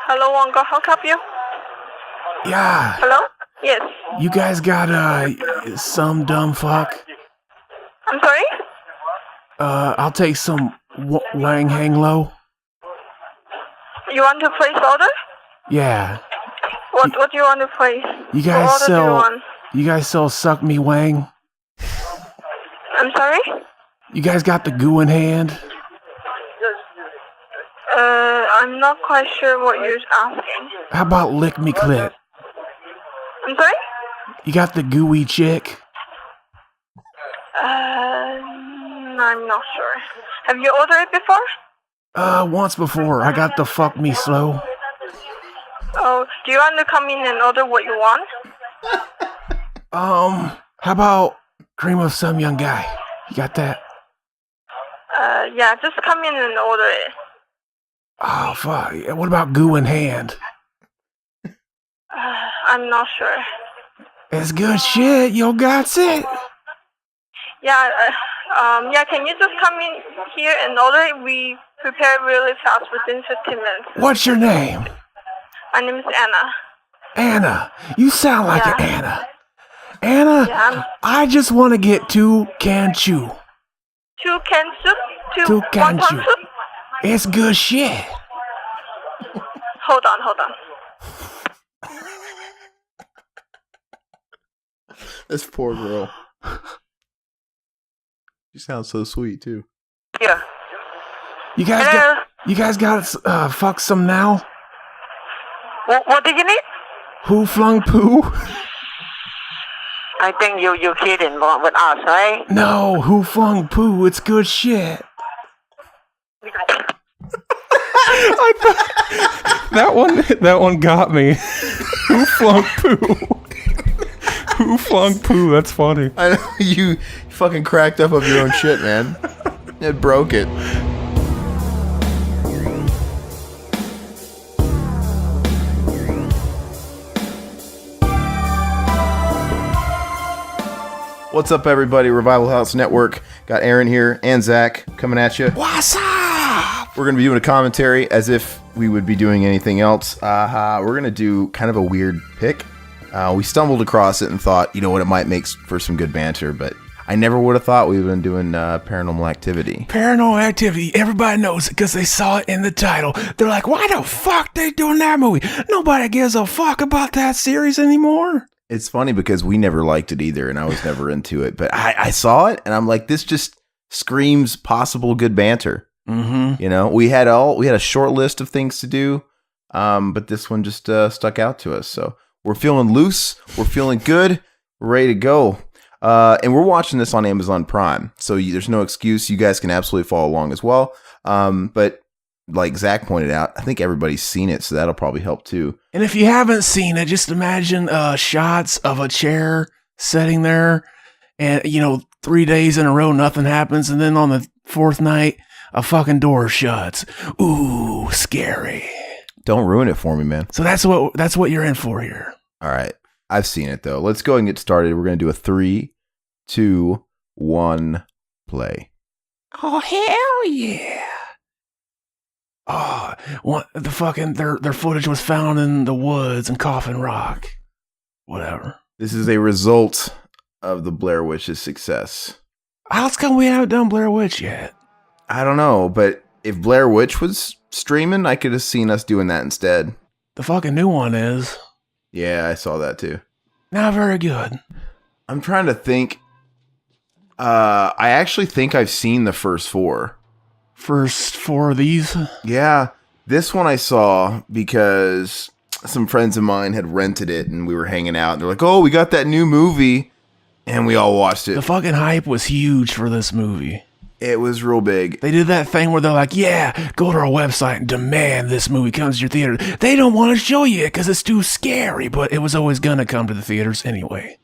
Hello, Wonga. How can I help you? Yeah. Hello? Yes. You guys got, some dumb fuck? I'm sorry? I'll take some Wang Hang Low. You want to place order? Yeah. What do you want to place? You guys what order sell... do you want? You guys sell Suck Me Wang? I'm sorry? You guys got the goo in hand? I'm not quite sure what you're asking. How about Lick Me Clit? I'm sorry? You got the gooey chick? I'm not sure. Have you ordered it before? Once before. I got the Fuck Me Slow. Oh, do you want to come in and order what you want? How about Cream of Some Young Guy? You got that? Yeah, just come in and order it. Oh, fuck. What about Goo in Hand? I'm not sure. It's good shit. Yo got it. Yeah, can you just come in here and order it? We prepare really fast within 15 minutes. What's your name? My name is Anna. Anna. You sound like an Anna. Anna, Yeah, I just want to get 2 can chew. 2 can soup? 2 can wonton chew. soup? It's good shit. Hold on. This poor girl. She sounds so sweet too. Yeah. You guys got fuck some now? What did you need? Who flung poo? I think you're kidding with us, right? No, who flung poo? It's good shit. I thought that one got me. Who flung poo? Who flung poo? That's funny. I know you fucking cracked up of your own shit, man. It broke it. What's up, everybody? Revival House Network. Got Aaron here and Zach coming at you. What's up? We're going to be doing a commentary as if we would be doing anything else. We're going to do kind of a weird pick. We stumbled across it and thought, you know what, it might make for some good banter, but I never would have thought we would have been doing Paranormal Activity. Paranormal Activity. Everybody knows it because they saw it in the title. They're like, why the fuck they doing that movie? Nobody gives a fuck about that series anymore. It's funny because we never liked it either, and I was never into it. But I saw it, and I'm like, this just screams possible good banter. Mm-hmm. You know, we had a short list of things to do, but this one just stuck out to us. So we're feeling loose, we're feeling good, we're ready to go, and we're watching this on Amazon Prime. So there's no excuse. You guys can absolutely follow along as well. But like Zach pointed out, I think everybody's seen it, so that'll probably help too. And if you haven't seen it, just imagine shots of a chair sitting there and, 3 days in a row, nothing happens. And then on the 4th night, a fucking door shuts. Ooh, scary. Don't ruin it for me, man. So that's what you're in for here. All right. I've seen it, though. Let's go ahead and get started. We're going to do a 3, 2, 1, play. Oh, hell yeah. Oh, the fucking their footage was found in the woods in Coffin Rock. Whatever. This is a result of the Blair Witch's success. How come we haven't done Blair Witch yet? I don't know, but if Blair Witch was streaming, I could have seen us doing that instead. The fucking new one is. Yeah, I saw that too. Not very good. I'm trying to think. I actually think I've seen the first 4. First 4 of these? Yeah, this one I saw because some friends of mine had rented it and we were hanging out and they're like, oh, we got that new movie, and we all watched it. The fucking hype was huge for this movie. It was real big. They did that thing where they're like, yeah, go to our website and demand this movie comes to your theater. They don't want to show you it because it's too scary, but it was always going to come to the theaters anyway.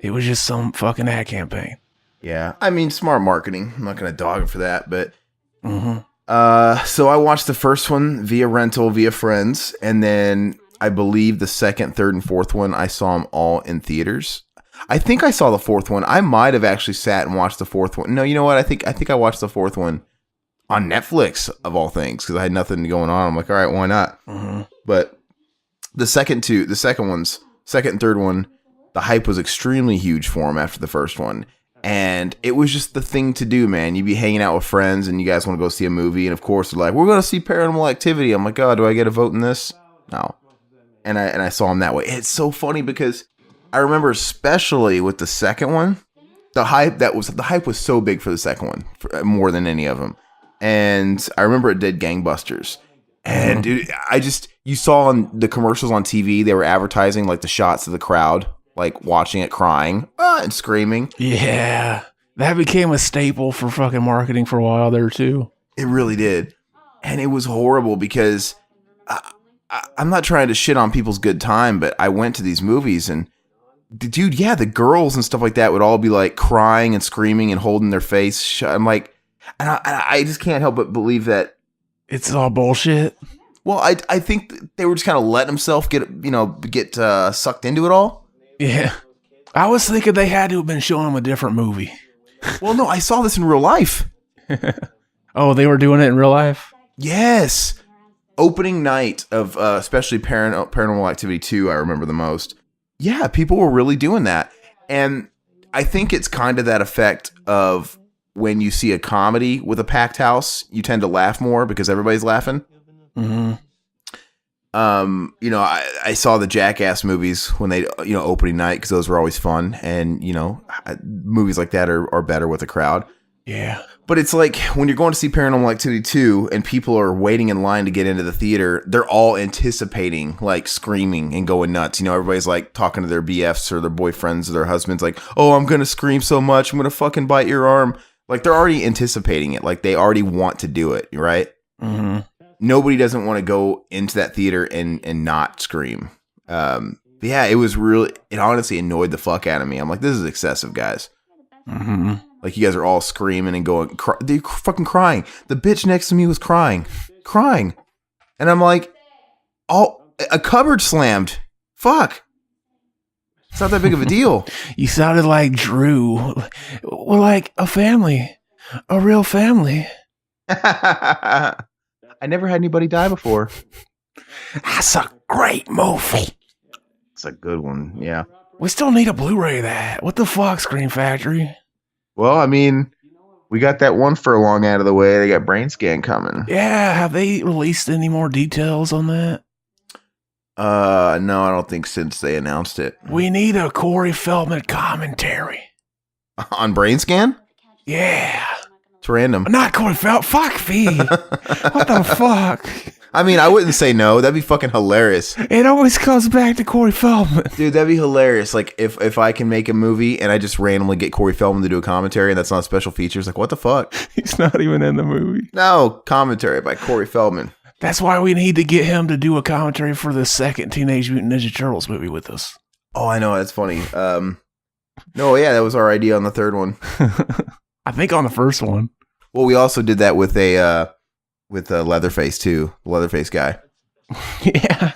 It was just some fucking ad campaign. Yeah, I mean, smart marketing. I'm not going to dog it for that, but... Mm-hmm. So I watched the first one via rental, via friends, and then I believe the 2nd, 3rd, and 4th one, I saw them all in theaters. I think I saw the 4th one. I might have actually sat and watched the 4th one. No, you know what? I think I watched the 4th one on Netflix of all things because I had nothing going on. I'm like, all right, why not? But the second and third one, the hype was extremely huge for them after the first one. And it was just the thing to do, man. You'd be hanging out with friends and you guys want to go see a movie. And of course, they're like, we're going to see Paranormal Activity. I'm like, oh, do I get a vote in this? No. And I saw them that way. It's so funny because I remember especially with the second one, the hype was so big for the second one, more than any of them. And I remember it did gangbusters. And dude, you saw on the commercials on TV, they were advertising like the shots of the crowd, like watching it crying and screaming. Yeah. That became a staple for fucking marketing for a while there too. It really did. And it was horrible because I'm not trying to shit on people's good time, but I went to these movies and dude, yeah, the girls and stuff like that would all be like crying and screaming and holding their face shut. I'm like, and I just can't help but believe that it's all bullshit. Well, I think they were just kind of letting themselves get sucked into it all. Yeah. I was thinking they had to have been showing them a different movie. Well, no, I saw this in real life. Oh, they were doing it in real life? Yes. Opening night of especially Paranormal Activity 2, I remember the most. Yeah, people were really doing that. And I think it's kind of that effect of when you see a comedy with a packed house, you tend to laugh more because everybody's laughing. Mm-hmm. I saw the Jackass movies when they, opening night because those were always fun. And, movies like that are better with a crowd. Yeah. But it's like when you're going to see Paranormal Activity 2 and people are waiting in line to get into the theater, they're all anticipating, like screaming and going nuts. Everybody's like talking to their BFs or their boyfriends or their husbands like, oh, I'm going to scream so much. I'm going to fucking bite your arm. Like they're already anticipating it. Like they already want to do it. Right. Mm-hmm. Nobody doesn't want to go into that theater and not scream. Yeah, it honestly annoyed the fuck out of me. I'm like, this is excessive, guys. Mm-hmm. Like you guys are all screaming and going, they're fucking crying. The bitch next to me was crying. And I'm like, a cupboard slammed. Fuck. It's not that big of a deal. You sounded like Drew. We're like a family. A real family. I never had anybody die before. That's a great movie. It's a good one, yeah. We still need a Blu-ray of that. What the fuck, Scream Factory? Well, I mean, we got that one furlong out of the way. They got Brain Scan coming. Yeah, have they released any more details on that? No, I don't think since they announced it. We need a Corey Feldman commentary. On Brain Scan? Yeah. It's random. Not Corey Feldman. Fuck V. What the fuck? I mean, I wouldn't say no. That'd be fucking hilarious. It always comes back to Corey Feldman. Dude, that'd be hilarious. Like, if I can make a movie and I just randomly get Corey Feldman to do a commentary and that's not special features, like, what the fuck? He's not even in the movie. No, commentary by Corey Feldman. That's why we need to get him to do a commentary for the second Teenage Mutant Ninja Turtles movie with us. Oh, I know. That's funny. No, yeah, that was our idea on the third one. I think on the first one. Well, we also did that with Leatherface too, the Leatherface guy. Yeah,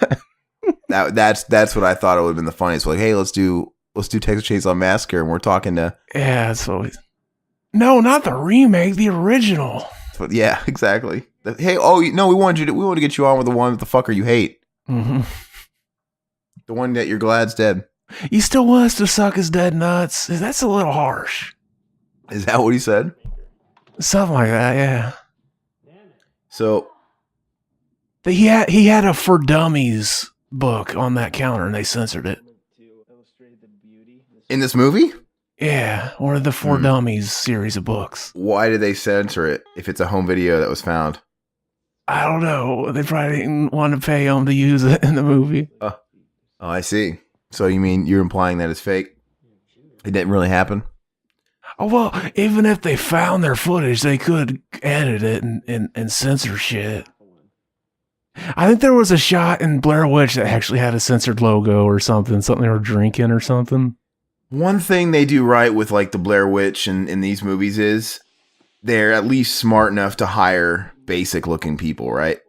that's what I thought it would have been the funniest. Like, hey, let's do Texas Chainsaw Massacre, and we're talking to it's always no, not the remake, the original. But yeah, exactly. Hey, no, we want to get you on with the one with the fucker you hate, mm-hmm. The one that you're glad's dead. You still want us to suck his dead nuts? That's a little harsh. Is that what he said? Something like that, yeah. So he had a For Dummies book on that counter and they censored it. In this movie? Yeah, one of the For Dummies series of books. Why did they censor it if it's a home video that was found? I don't know. They probably didn't want to pay him to use it in the movie. Oh, I see. So you mean you're implying that it's fake? It didn't really happen? Oh, well, even if they found their footage, they could edit it and censor shit. I think there was a shot in Blair Witch that actually had a censored logo or something they were drinking or something. One thing they do right with like the Blair Witch and in these movies is they're at least smart enough to hire basic looking people, right?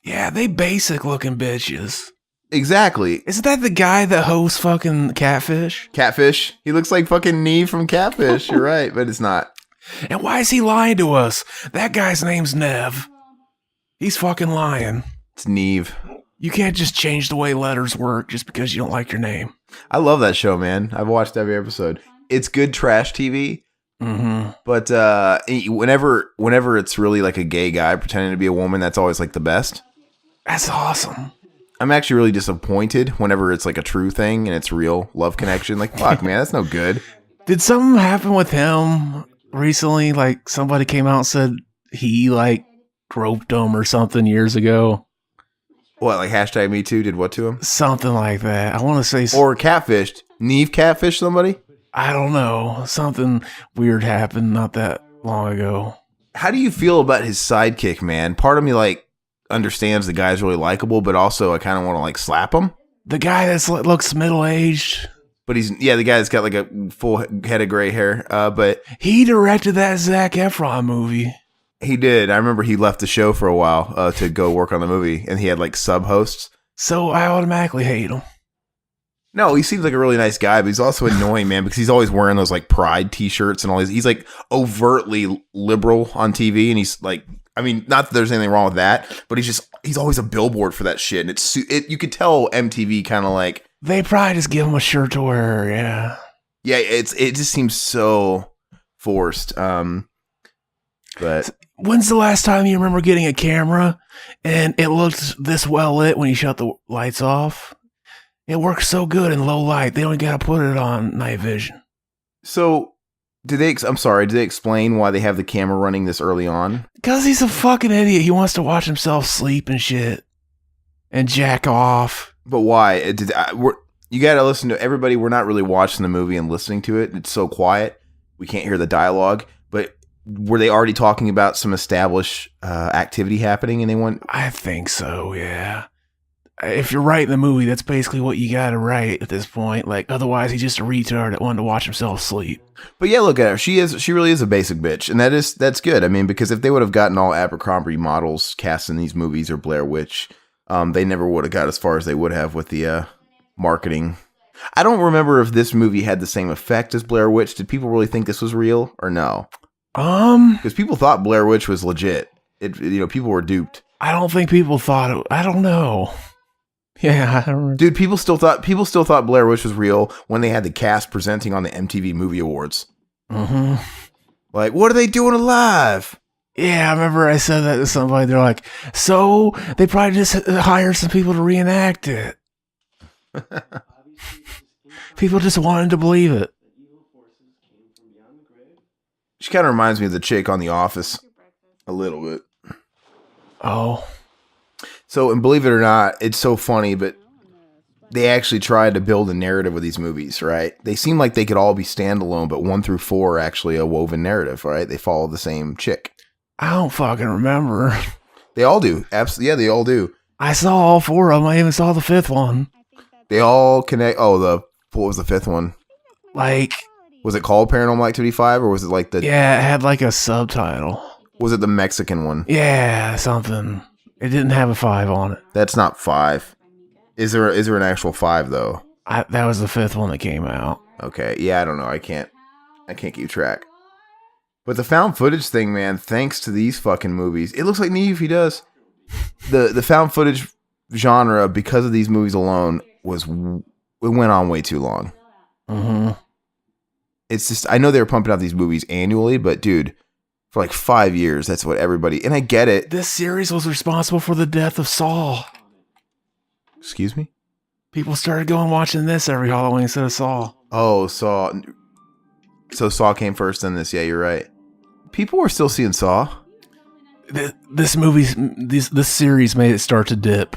Yeah, they basic looking bitches. Exactly. Isn't that the guy that hosts fucking Catfish? Catfish? He looks like fucking Neve from Catfish. You're right, but it's not. And why is he lying to us? That guy's name's Nev. He's fucking lying. It's Neve. You can't just change the way letters work just because you don't like your name. I love that show, man. I've watched every episode. It's good trash TV. Mm-hmm. But whenever it's really like a gay guy pretending to be a woman, that's always like the best. That's awesome. I'm actually really disappointed whenever it's like a true thing and it's real love connection. Like, fuck, man, that's no good. Did something happen with him recently? Like somebody came out and said he like groped him or something years ago. What, like hashtag Me Too did what to him? Something like that. I want to say... Or catfished. Neve catfished somebody? I don't know. Something weird happened not that long ago. How do you feel about his sidekick, man? Part of me, like, understands the guy's really likable, but also I kind of want to, like, slap him. The guy that looks middle-aged. But the guy that's got, like, a full head of gray hair. But he directed that Zac Efron movie. He did. I remember he left the show for a while to go work on the movie, and he had like sub-hosts. So I automatically hate him. No, he seems like a really nice guy, but he's also annoying, man, because he's always wearing those like Pride T-shirts and all these. He's like overtly liberal on TV, and he's like, I mean, not that there's anything wrong with that, but he's always a billboard for that shit, and you could tell MTV kind of like they probably just give him a shirt to wear, yeah. Yeah, it just seems so forced. But when's the last time you remember getting a camera and it looked this well lit when you shut the lights off? It works so good in low light. They only got to put it on night vision. So, did they explain why they have the camera running this early on? Because he's a fucking idiot. He wants to watch himself sleep and shit. And jack off. But why? You got to listen to everybody. We're not really watching the movie and listening to it. It's so quiet. We can't hear the dialogue. But were they already talking about some established activity happening and they want... I think so, yeah. If you're writing the movie, that's basically what you gotta write at this point. Like, otherwise he's just a retard that wanted to watch himself sleep. But yeah, look at her. She really is a basic bitch. And that's good. I mean, because if they would have gotten all Abercrombie models cast in these movies or Blair Witch, they never would have got as far as they would have with the marketing. I don't remember if this movie had the same effect as Blair Witch. Did people really think this was real or no? Because people thought Blair Witch was legit. People were duped. I don't think people thought it. I don't know. Yeah, I don't know. Dude, people still thought Blair Witch was real when they had the cast presenting on the MTV Movie Awards. Mm-hmm. Like, what are they doing alive? Yeah, I remember I said that to somebody. They're like, so they probably just hired some people to reenact it. People just wanted to believe it. She kind of reminds me of the chick on The Office a little bit. Oh. So, and believe it or not, it's so funny, but they actually tried to build a narrative with these movies, right? They seem like they could all be standalone, but 1 through 4 are actually a woven narrative, right? They follow the same chick. I don't fucking remember. They all do. Absolutely. Yeah, they all do. I saw all 4 of them. I even saw the 5th one. They all connect. Oh, what was the 5th one? Like... Was it called Paranormal Activity 5, or was it like the... Yeah, it had like a subtitle. Was it the Mexican one? Yeah, something. It didn't have a 5 on it. That's not 5. Is there an actual 5, though? That was the 5th one that came out. Okay, yeah, I don't know. I can't keep track. But the found footage thing, man, thanks to these fucking movies. It looks like Neve, he does. The found footage genre, because of these movies alone, it went on way too long. Mm-hmm. It's just, I know they were pumping out these movies annually, but dude, for like 5 years, that's what everybody, and I get it. This series was responsible for the death of Saw. Excuse me? People started going watching this every Halloween instead of Saw. Oh, Saw. So Saw came first, then this. Yeah, you're right. People were still seeing Saw. This series made it start to dip.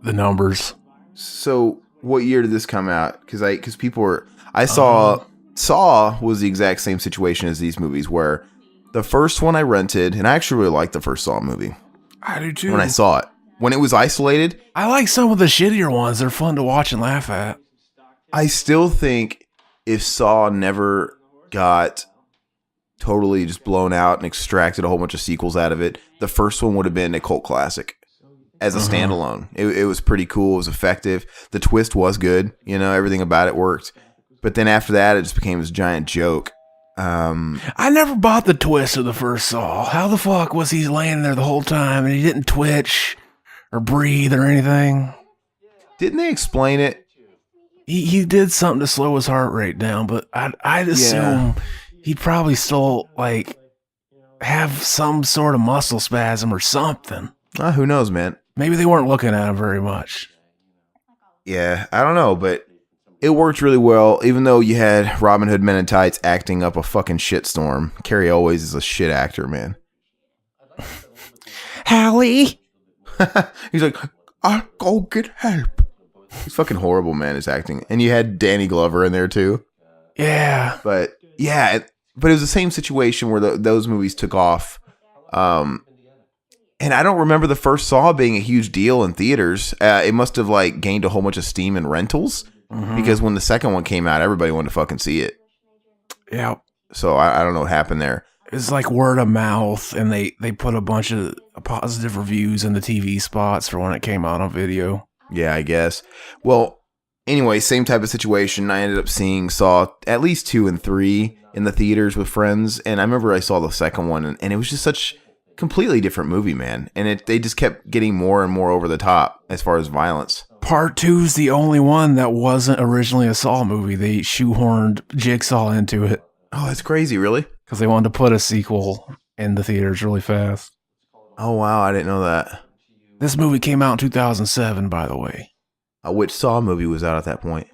The numbers. So what year did this come out? Because people were... I saw Saw was the exact same situation as these movies, where the first one I rented, and I actually really liked the first Saw movie. I do too. When I saw it. When it was isolated. I like some of the shittier ones. They're fun to watch and laugh at. I still think if Saw never got totally just blown out and extracted a whole bunch of sequels out of it, the first one would have been a cult classic. As a standalone. It was pretty cool. It was effective. The twist was good. Everything about it worked. But then after that, it just became this giant joke. I never bought the twist of the first Saw. How the fuck was he laying there the whole time and he didn't twitch or breathe or anything? Didn't they explain it? He did something to slow his heart rate down, but I'd assume he'd probably still like have some sort of muscle spasm or something. Who knows, man? Maybe they weren't looking at him very much. Yeah, I don't know, but it worked really well, even though you had Robin Hood Men in Tights acting up a fucking shitstorm. Carrie Always is a shit actor, man. Hallie? He's like, I'll go get help. He's fucking horrible, man, his acting. And you had Danny Glover in there, too. Yeah. But, yeah, but it was the same situation where those movies took off. And I don't remember the first Saw being a huge deal in theaters. It must have, like, gained a whole bunch of steam in rentals. Mm-hmm. Because when the second one came out, everybody wanted to fucking see it. Yeah. So I don't know what happened there. It's like word of mouth, and they put a bunch of positive reviews in the TV spots for when it came out on video. Yeah, I guess. Well, anyway, same type of situation. I ended up seeing Saw at least 2 and 3 in the theaters with friends. And I remember I saw the second one, and it was just such a completely different movie, man. And they just kept getting more and more over the top as far as violence. Part 2's the only one that wasn't originally a Saw movie. They shoehorned Jigsaw into it. Oh, that's crazy, really? Because they wanted to put a sequel in the theaters really fast. Oh, wow, I didn't know that. This movie came out in 2007, by the way. Which Saw movie was out at that point?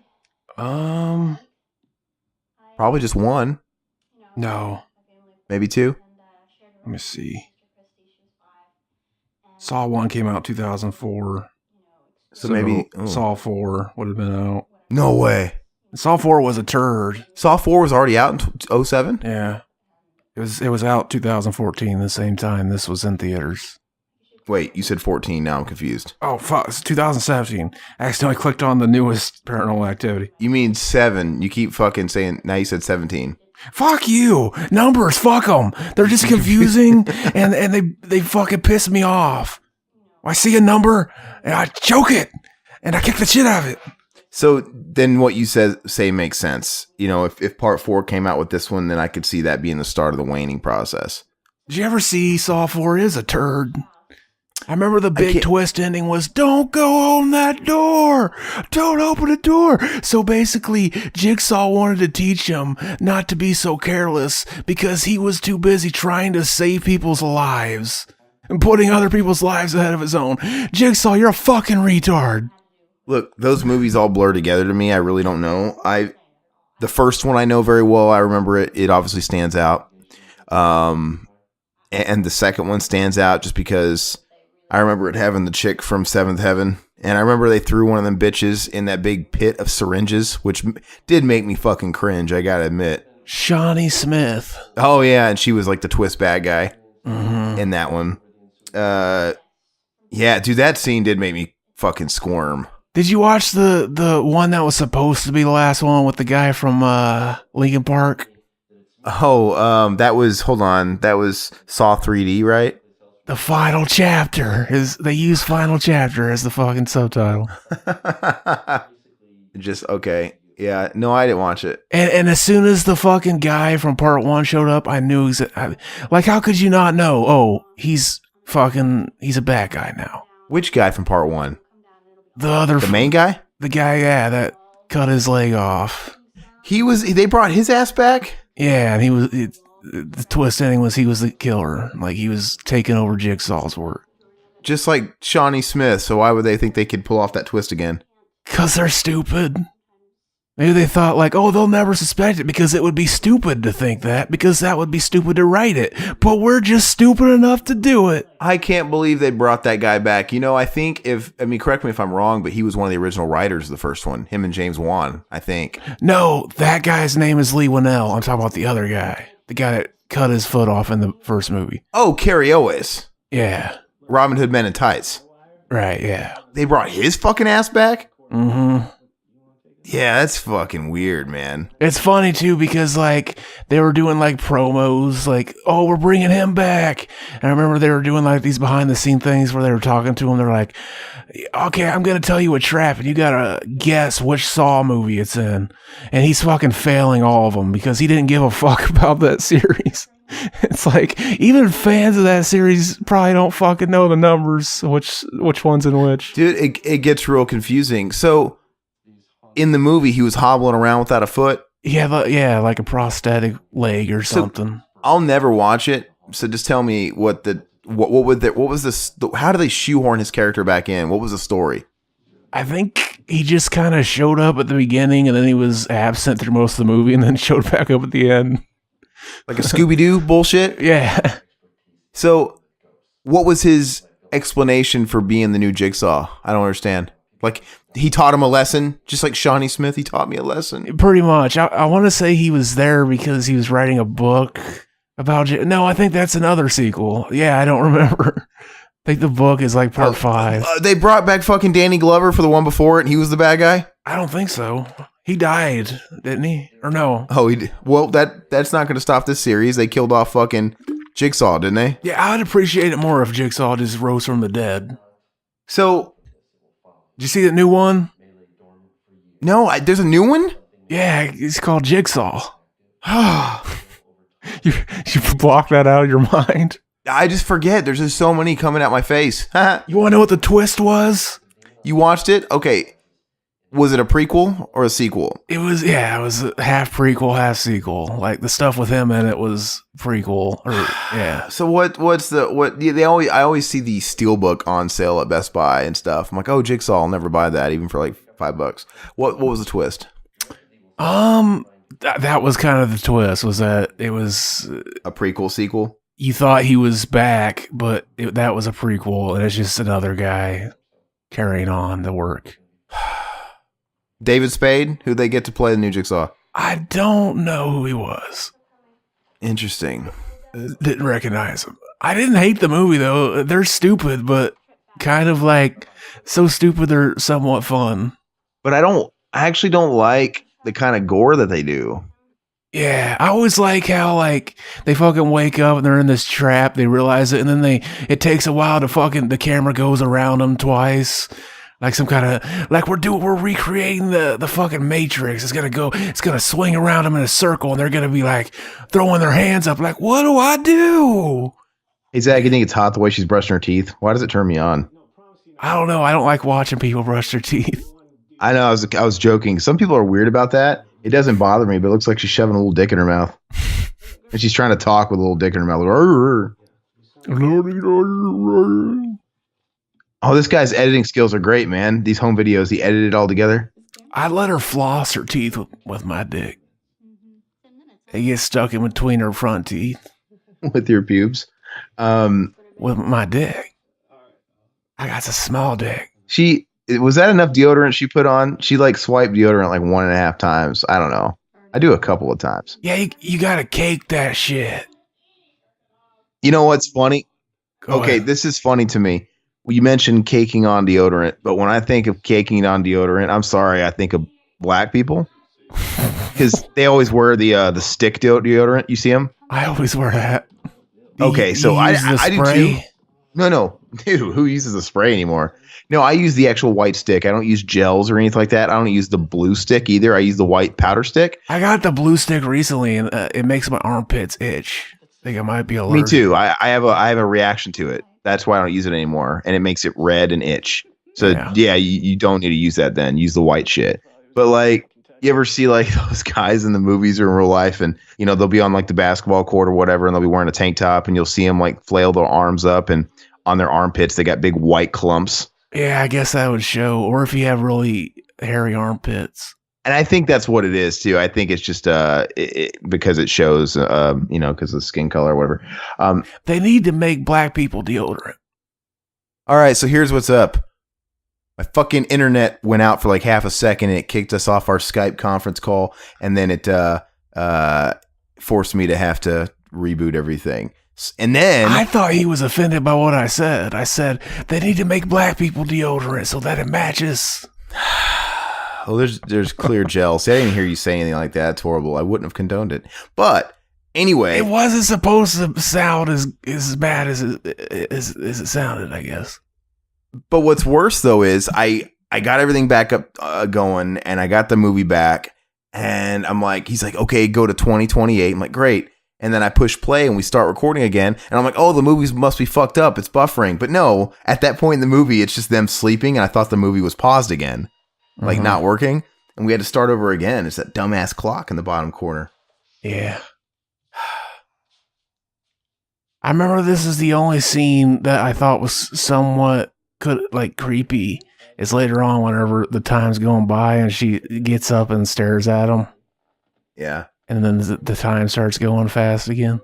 Probably just one. No. Maybe 2? Let me see. Saw 1 came out 2004. So maybe Saw 4 would have been out. No way. Saw 4 was a turd. Saw 4 was already out in 2007? Yeah. It was out 2014, the same time this was in theaters. Wait, you said 14. Now I'm confused. Oh, fuck. It's 2017. I accidentally clicked on the newest Paranormal Activity. You mean 7. You keep fucking saying, now you said 17. Fuck you. Numbers, fuck them. They're just confusing, and they fucking piss me off. I see a number, and I choke it, and I kick the shit out of it. So then what you say makes sense. You know, if part 4 came out with this one, then I could see that being the start of the waning process. Did you ever see Saw 4 is a turd? I remember the big twist ending was, don't go on that door. Don't open the door. So basically, Jigsaw wanted to teach him not to be so careless because he was too busy trying to save people's lives and putting other people's lives ahead of his own. Jigsaw, you're a fucking retard. Look, those movies all blur together to me. I really don't know. The first one I know very well. I remember it. It obviously stands out. And the second one stands out just because I remember it having the chick from Seventh Heaven. And I remember they threw one of them bitches in that big pit of syringes, which did make me fucking cringe, I gotta admit. Shawnee Smith. Oh, yeah, and she was like the twist bad guy in that one. Yeah, dude, that scene did make me fucking squirm. Did you watch the one that was supposed to be the last one with the guy from Linkin Park? Oh, that was Saw 3D, right? The final chapter they use final chapter as the fucking subtitle. Just okay. Yeah, no, I didn't watch it. And as soon as the fucking guy from part 1 showed up, I knew like, how could you not know? Oh, he's a bad guy now. Which guy from part 1? The main guy? The guy, yeah, that cut his leg off. They brought his ass back? Yeah, and the twist ending was he was the killer. Like, he was taking over Jigsaw's work. Just like Shawnee Smith, so why would they think they could pull off that twist again? 'Cause they're stupid. Maybe they thought like, oh, they'll never suspect it because it would be stupid to think that, because that would be stupid to write it. But we're just stupid enough to do it. I can't believe they brought that guy back. You know, I think correct me if I'm wrong, but he was one of the original writers of the first one. Him and James Wan, I think. No, that guy's name is Lee Winnell. I'm talking about the other guy. The guy that cut his foot off in the first movie. Oh, Carrie Elwes. Yeah. Robin Hood Men in Tights. Right, yeah. They brought his fucking ass back? Mm-hmm. Yeah, that's fucking weird, man. It's funny too because like they were doing like promos, like, oh, we're bringing him back. And I remember they were doing like these behind the scene things where they were talking to him. They're like, okay, I'm gonna tell you a trap, and you gotta guess which Saw movie it's in. And he's fucking failing all of them because he didn't give a fuck about that series. It's like even fans of that series probably don't fucking know the numbers, which one's in which. Dude, it gets real confusing. So in the movie, he was hobbling around without a foot. Yeah, like a prosthetic leg or something. I'll never watch it. So just tell me what was this? How do they shoehorn his character back in? What was the story? I think he just kind of showed up at the beginning and then he was absent through most of the movie and then showed back up at the end. Like a Scooby-Doo bullshit? Yeah. So what was his explanation for being the new Jigsaw? I don't understand. Like, he taught him a lesson, just like Shawnee Smith, he taught me a lesson. Pretty much. I want to say he was there because he was writing a book about... No, I think that's another sequel. Yeah, I don't remember. I think the book is like part 5. They brought back fucking Danny Glover for the one before it, and he was the bad guy? I don't think so. He died, didn't he? Or no? Oh, he did. Well, that's not going to stop this series. They killed off fucking Jigsaw, didn't they? Yeah, I'd appreciate it more if Jigsaw just rose from the dead. So... Did you see the new one? No, there's a new one? Yeah, it's called Jigsaw. you block that out of your mind? I just forget. There's just so many coming at my face. You want to know what the twist was? You watched it? Okay. Was it a prequel or a sequel? It was half prequel, half sequel. Like the stuff with him in it was prequel. Yeah. So I always see the Steelbook on sale at Best Buy and stuff. I'm like, oh, Jigsaw, I'll never buy that, even for like $5. What was the twist? That was kind of the twist, was that it was a prequel sequel. You thought he was back, but that was a prequel, and it's just another guy carrying on the work. David Spade, who they get to play the new Jigsaw? I don't know who he was. Interesting. Didn't recognize him. I didn't hate the movie, though. They're stupid, but kind of like so stupid they're somewhat fun. But I actually don't like the kind of gore that they do. Yeah, I always like how like they fucking wake up and they're in this trap, they realize it, and then it takes a while to the camera goes around them twice. Like some kind of, like we're recreating the fucking Matrix. It's gonna swing around them in a circle and they're gonna be like throwing their hands up like, what do I do? Hey Zach, you think it's hot the way she's brushing her teeth? Why does it turn me on? I don't know. I don't like watching people brush their teeth. I know, I was joking. Some people are weird about that. It doesn't bother me, but it looks like she's shoving a little dick in her mouth. And she's trying to talk with a little dick in her mouth. Oh, this guy's editing skills are great, man. These home videos, he edited it all together. I let her floss her teeth with my dick. It gets stuck in between her front teeth. With your pubes. With my dick. I got a small dick. Was that enough deodorant she put on? She like swiped deodorant like 1.5 times. I don't know. I do a couple of times. Yeah, you gotta cake that shit. You know what's funny? Go ahead. This is funny to me. Well, you mentioned caking on deodorant, but when I think of caking on deodorant, I'm sorry, I think of black people. Because they always wear the stick deodorant. You see them? I always wear that. Okay, so I do too. No. Dude, who uses the spray anymore? No, I use the actual white stick. I don't use gels or anything like that. I don't use the blue stick either. I use the white powder stick. I got the blue stick recently, and it makes my armpits itch. I think I might be allergic. Me too. I have a reaction to it. That's why I don't use it anymore, and it makes it red and itch. So yeah, you don't need to use that then. Use the white shit. But like, you ever see like those guys in the movies or in real life, and you know they'll be on like the basketball court or whatever, and they'll be wearing a tank top, and you'll see them like flail their arms up, and on their armpits they got big white clumps. Yeah, I guess that would show. Or if you have really hairy armpits. And I think that's what it is too. I think it's just because it shows, because of the skin color or whatever. They need to make black people deodorant. All right, so here's what's up. My fucking internet went out for like half a second and it kicked us off our Skype conference call, and then it forced me to have to reboot everything. And then I thought he was offended by what I said. I said they need to make black people deodorant so that it matches. Oh, there's clear gel. See, I didn't hear you say anything like that. It's horrible. I wouldn't have condoned it. But anyway, it wasn't supposed to sound as bad as it sounded, I guess. But what's worse though is I got everything back up going, and I got the movie back, and I'm like, he's like, okay, go to 2028. I'm like, great. And then I push play and we start recording again. And I'm like, oh, the movie must be fucked up. It's buffering. But no, at that point in the movie, it's just them sleeping. And I thought the movie was paused again, like not working. And we had to start over again. It's that dumbass clock in the bottom corner. Yeah. I remember this is the only scene that I thought was somewhat creepy. It's later on whenever the time's going by and she gets up and stares at him. Yeah. And then the time starts going fast again.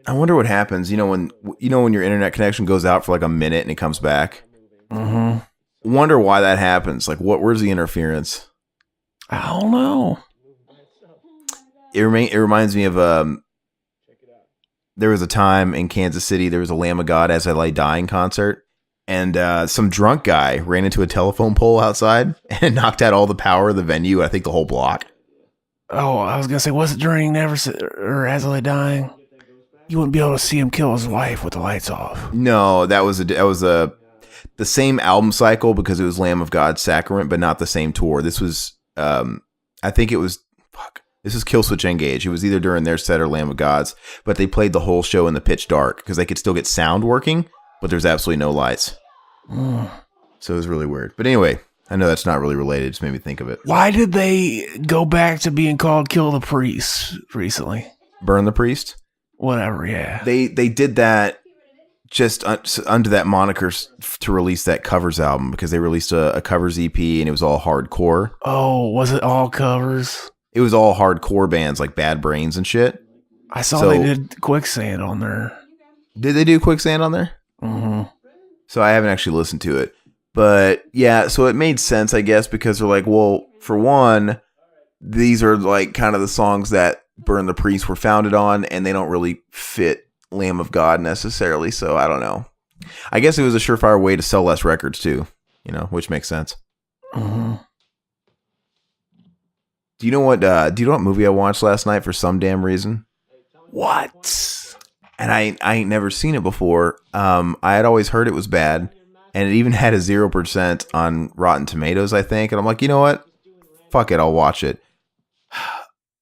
I wonder what happens. When your internet connection goes out for like a minute and it comes back. Mm-hmm. Wonder why that happens. Like, where's the interference? I don't know. It reminds me of there was a time in Kansas City. There was a Lamb of God As I Lay Dying concert, and some drunk guy ran into a telephone pole outside and knocked out all the power of the venue. I think the whole block. Oh, I was gonna say, was it during As I Lay Dying? You wouldn't be able to see him kill his wife with the lights off. No, that was the same album cycle because it was Lamb of God Sacrament, but not the same tour. This was I think it was this is Killswitch Engage. It was either during their set or Lamb of God's, but they played the whole show in the pitch dark because they could still get sound working, but there's absolutely no lights. So it was really weird. But anyway, I know that's not really related. It just made me think of it. Why did they go back to being called Kill the Priest recently? Burn the Priest? Whatever, yeah. They did that just under that moniker to release that covers album because they released a covers EP and it was all hardcore. Oh, was it all covers? It was all hardcore bands like Bad Brains and shit. I saw they did Quicksand on there. Did they do Quicksand on there? Mm-hmm. So I haven't actually listened to it. But yeah, so it made sense, I guess, because they're like, well, for one, these are like kind of the songs that Burn the Priest were founded on, and they don't really fit Lamb of God necessarily. So I don't know. I guess it was a surefire way to sell less records too, which makes sense. Mm-hmm. Do you know what movie I watched last night for some damn reason? What? And I ain't never seen it before. I had always heard it was bad. And it even had a 0% on Rotten Tomatoes, I think. And I'm like, you know what? Fuck it, I'll watch it.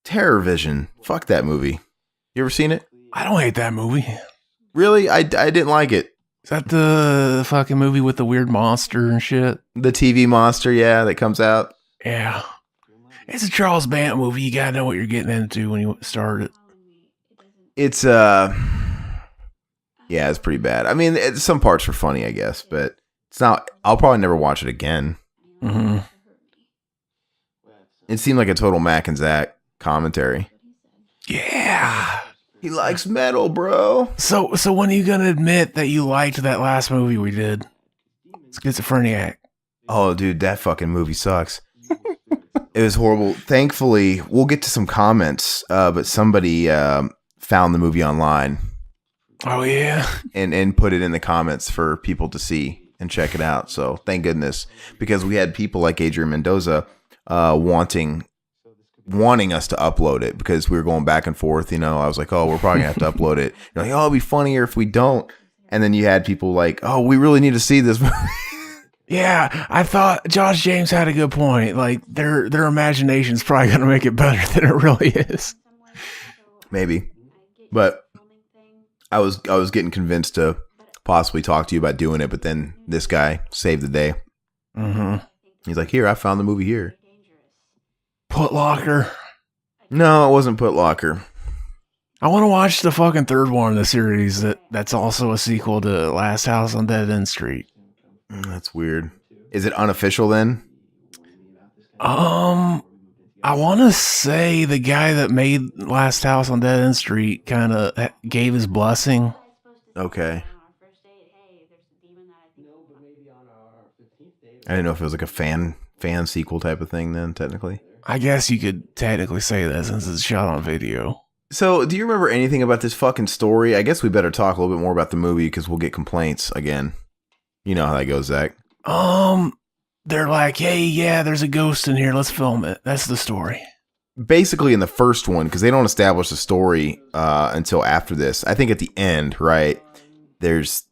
Terror Vision. Fuck that movie. You ever seen it? I don't hate that movie. Really? I didn't like it. Is that the fucking movie with the weird monster and shit? The TV monster, yeah, that comes out. Yeah. It's a Charles Band movie. You gotta know what you're getting into when you start it. It's, yeah, it's pretty bad. I mean, some parts were funny, I guess, but it's not. I'll probably never watch it again. Mm-hmm. It seemed like a total Mac and Zach commentary. Yeah. He likes metal, bro. So when are you gonna admit that you liked that last movie we did? Schizophreniac. Oh, dude, that fucking movie sucks. It was horrible. Thankfully, we'll get to some comments, but somebody found the movie online. Oh, yeah? And put it in the comments for people to see and check it out. So thank goodness. Because we had people like Adrian Mendoza wanting us to upload it because we were going back and forth. I was like, oh, we're probably going to have to upload it. You're like, oh, it'll be funnier if we don't. And then you had people like, oh, we really need to see this movie. Yeah, I thought Josh James had a good point. Like, their imagination's probably going to make it better than it really is. Maybe. But I was getting convinced to possibly talk to you about doing it, but then this guy saved the day. Mm-hmm. He's like, here, I found the movie here. Put Locker. No, it wasn't Put Locker. I want to watch the fucking third one in the series that's also a sequel to Last House on Dead End Street. That's weird. Is it unofficial then? I want to say the guy that made Last House on Dead End Street kind of gave his blessing. Okay. I didn't know if it was like a fan sequel type of thing then, technically. I guess you could technically say that since it's shot on video. So, do you remember anything about this fucking story? I guess we better talk a little bit more about the movie because we'll get complaints again. You know how that goes, Zach. they're like, hey, yeah, there's a ghost in here. Let's film it. That's the story. Basically, in the first one, because they don't establish the story until after this. I think at the end, right? There's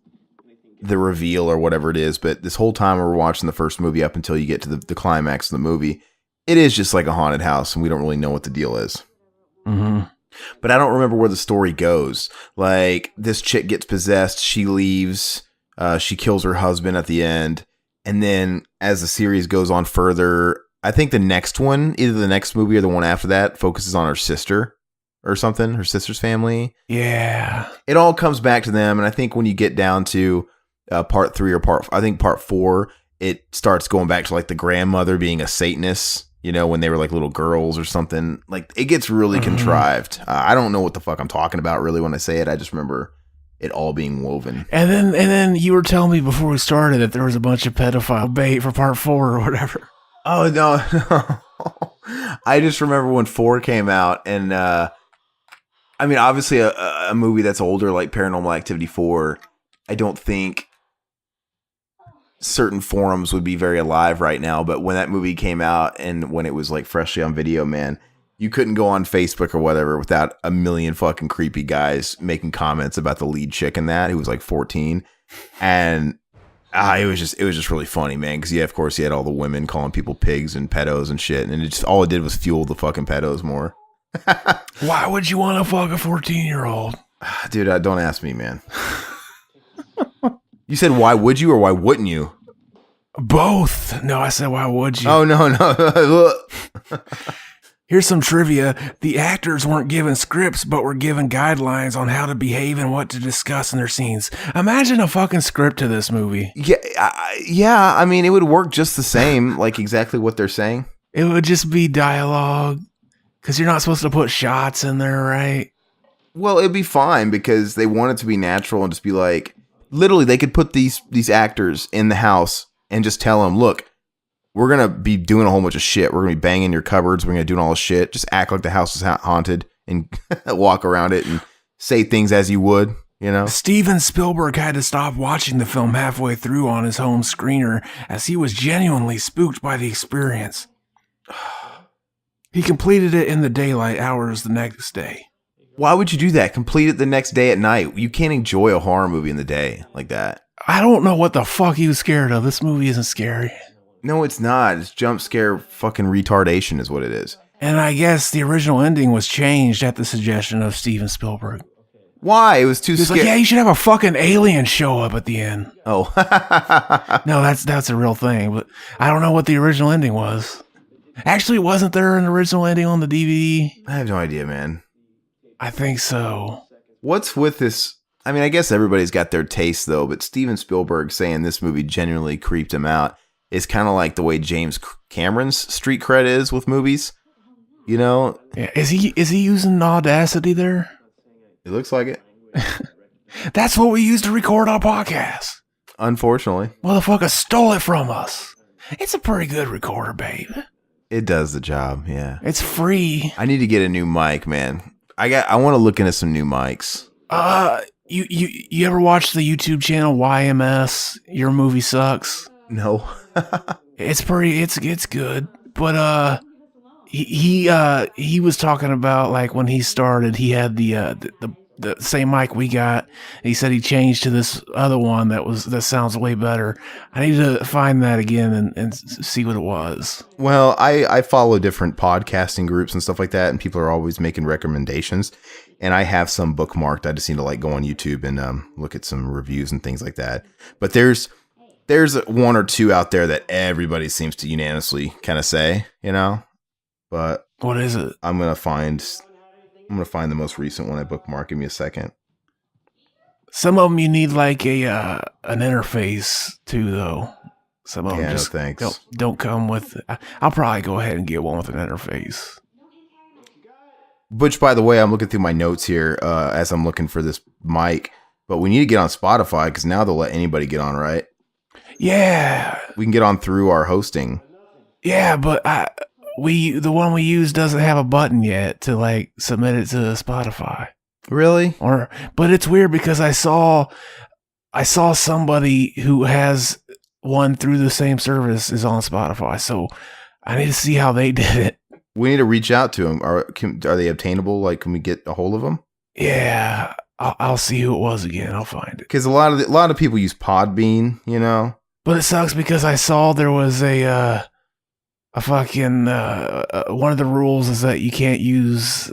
the reveal or whatever it is. But this whole time we're watching the first movie up until you get to the climax of the movie, it is just like a haunted house, and we don't really know what the deal is. Mm-hmm. But I don't remember where the story goes. Like, this chick gets possessed, she leaves, she kills her husband at the end, and then as the series goes on further, I think the next one, either the next movie or the one after that, focuses on her sister or something, her sister's family. Yeah. It all comes back to them, and I think when you get down to part 3 or part 4, it starts going back to like the grandmother being a Satanist. You know, when they were like little girls or something. Like, it gets really contrived. I don't know what the fuck I'm talking about really when I say it. I just remember it all being woven. And then you were telling me before we started that there was a bunch of pedophile bait for part 4 or whatever. Oh, no. I just remember when 4 came out, and I mean, obviously a movie that's older like Paranormal Activity 4, I don't think certain forums would be very alive right now, but when that movie came out and when it was like freshly on video, man, you couldn't go on Facebook or whatever without a million fucking creepy guys making comments about the lead chick in that, who was like 14. And it was just really funny, man, because of course you had all the women calling people pigs and pedos and shit, and all it did was fuel the fucking pedos more. Why would you want to fuck a 14-year-old? Dude, don't ask me, man. You said why would you or why wouldn't you? Both. No, I said why would you? Oh, no. Here's some trivia. The actors weren't given scripts, but were given guidelines on how to behave and what to discuss in their scenes. Imagine a fucking script to this movie. Yeah. I mean, it would work just the same, like exactly what they're saying. It would just be dialogue, because you're not supposed to put shots in there, right? Well, it'd be fine because they want it to be natural and just be like, literally, they could put these actors in the house and just tell them, look, we're going to be doing a whole bunch of shit. We're going to be banging your cupboards. We're going to do all this shit. Just act like the house is haunted and walk around it and say things as you would, you know? Steven Spielberg had to stop watching the film halfway through on his home screener as he was genuinely spooked by the experience. He completed it in the daylight hours the next day. Why would you do that? Complete it the next day at night. You can't enjoy a horror movie in the day like that. I don't know what the fuck he was scared of. This movie isn't scary. No, it's not. It's jump scare fucking retardation is what it is. And I guess the original ending was changed at the suggestion of Steven Spielberg. Why? It was too scary. Like, yeah, you should have a fucking alien show up at the end. Oh. No, that's a real thing. But I don't know what the original ending was. Actually, wasn't there an original ending on the DVD? I have no idea, man. I think so. What's with this? I mean, I guess everybody's got their taste, though, but Steven Spielberg saying this movie genuinely creeped him out is kind of like the way James Cameron's street cred is with movies. You know? Yeah, is he using Audacity there? It looks like it. That's what we use to record our podcast. Unfortunately. Motherfucker stole it from us. It's a pretty good recorder, babe. It does the job, yeah. It's free. I need to get a new mic, man. I want to look into some new mics. You ever watch the YouTube channel YMS? Your Movie Sucks? No. It's good. But he was talking about, like, when he started, he had the same mic we got. He said he changed to this other one that sounds way better. I need to find that again and see what it was. Well, I follow different podcasting groups and stuff like that, and people are always making recommendations. And I have some bookmarked. I just need to like go on YouTube and look at some reviews and things like that. But there's one or two out there that everybody seems to unanimously kind of say, you know. But what is it? I'm gonna find the most recent one I bookmarked. Give me a second. Some of them you need like an interface too, though. Some of them just no thanks. Don't come with. I'll probably go ahead and get one with an interface. Which, by the way, I'm looking through my notes here as I'm looking for this mic. But we need to get on Spotify because now they'll let anybody get on, right? Yeah, we can get on through our hosting. Yeah, but the one we use doesn't have a button yet to like submit it to Spotify. Really? But it's weird because I saw somebody who has one through the same service is on Spotify. So I need to see how they did it. We need to reach out to them. Are they obtainable? Like, can we get a hold of them? Yeah, I'll see who it was again. I'll find it. Because a lot of people use Podbean, you know. But it sucks because I saw there was a fucking one of the rules is that you can't use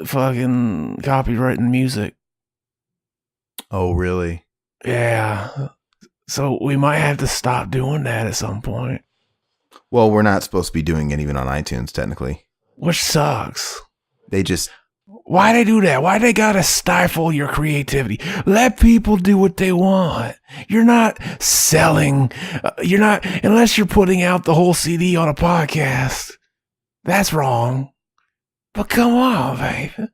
fucking copywritten music. Oh, really? Yeah. So we might have to stop doing that at some point. Well, we're not supposed to be doing it even on iTunes, technically. Which sucks. They just... Why they do that? Why they gotta stifle your creativity? Let people do what they want. You're not selling. You're not, unless you're putting out the whole CD on a podcast. That's wrong. But come on, baby.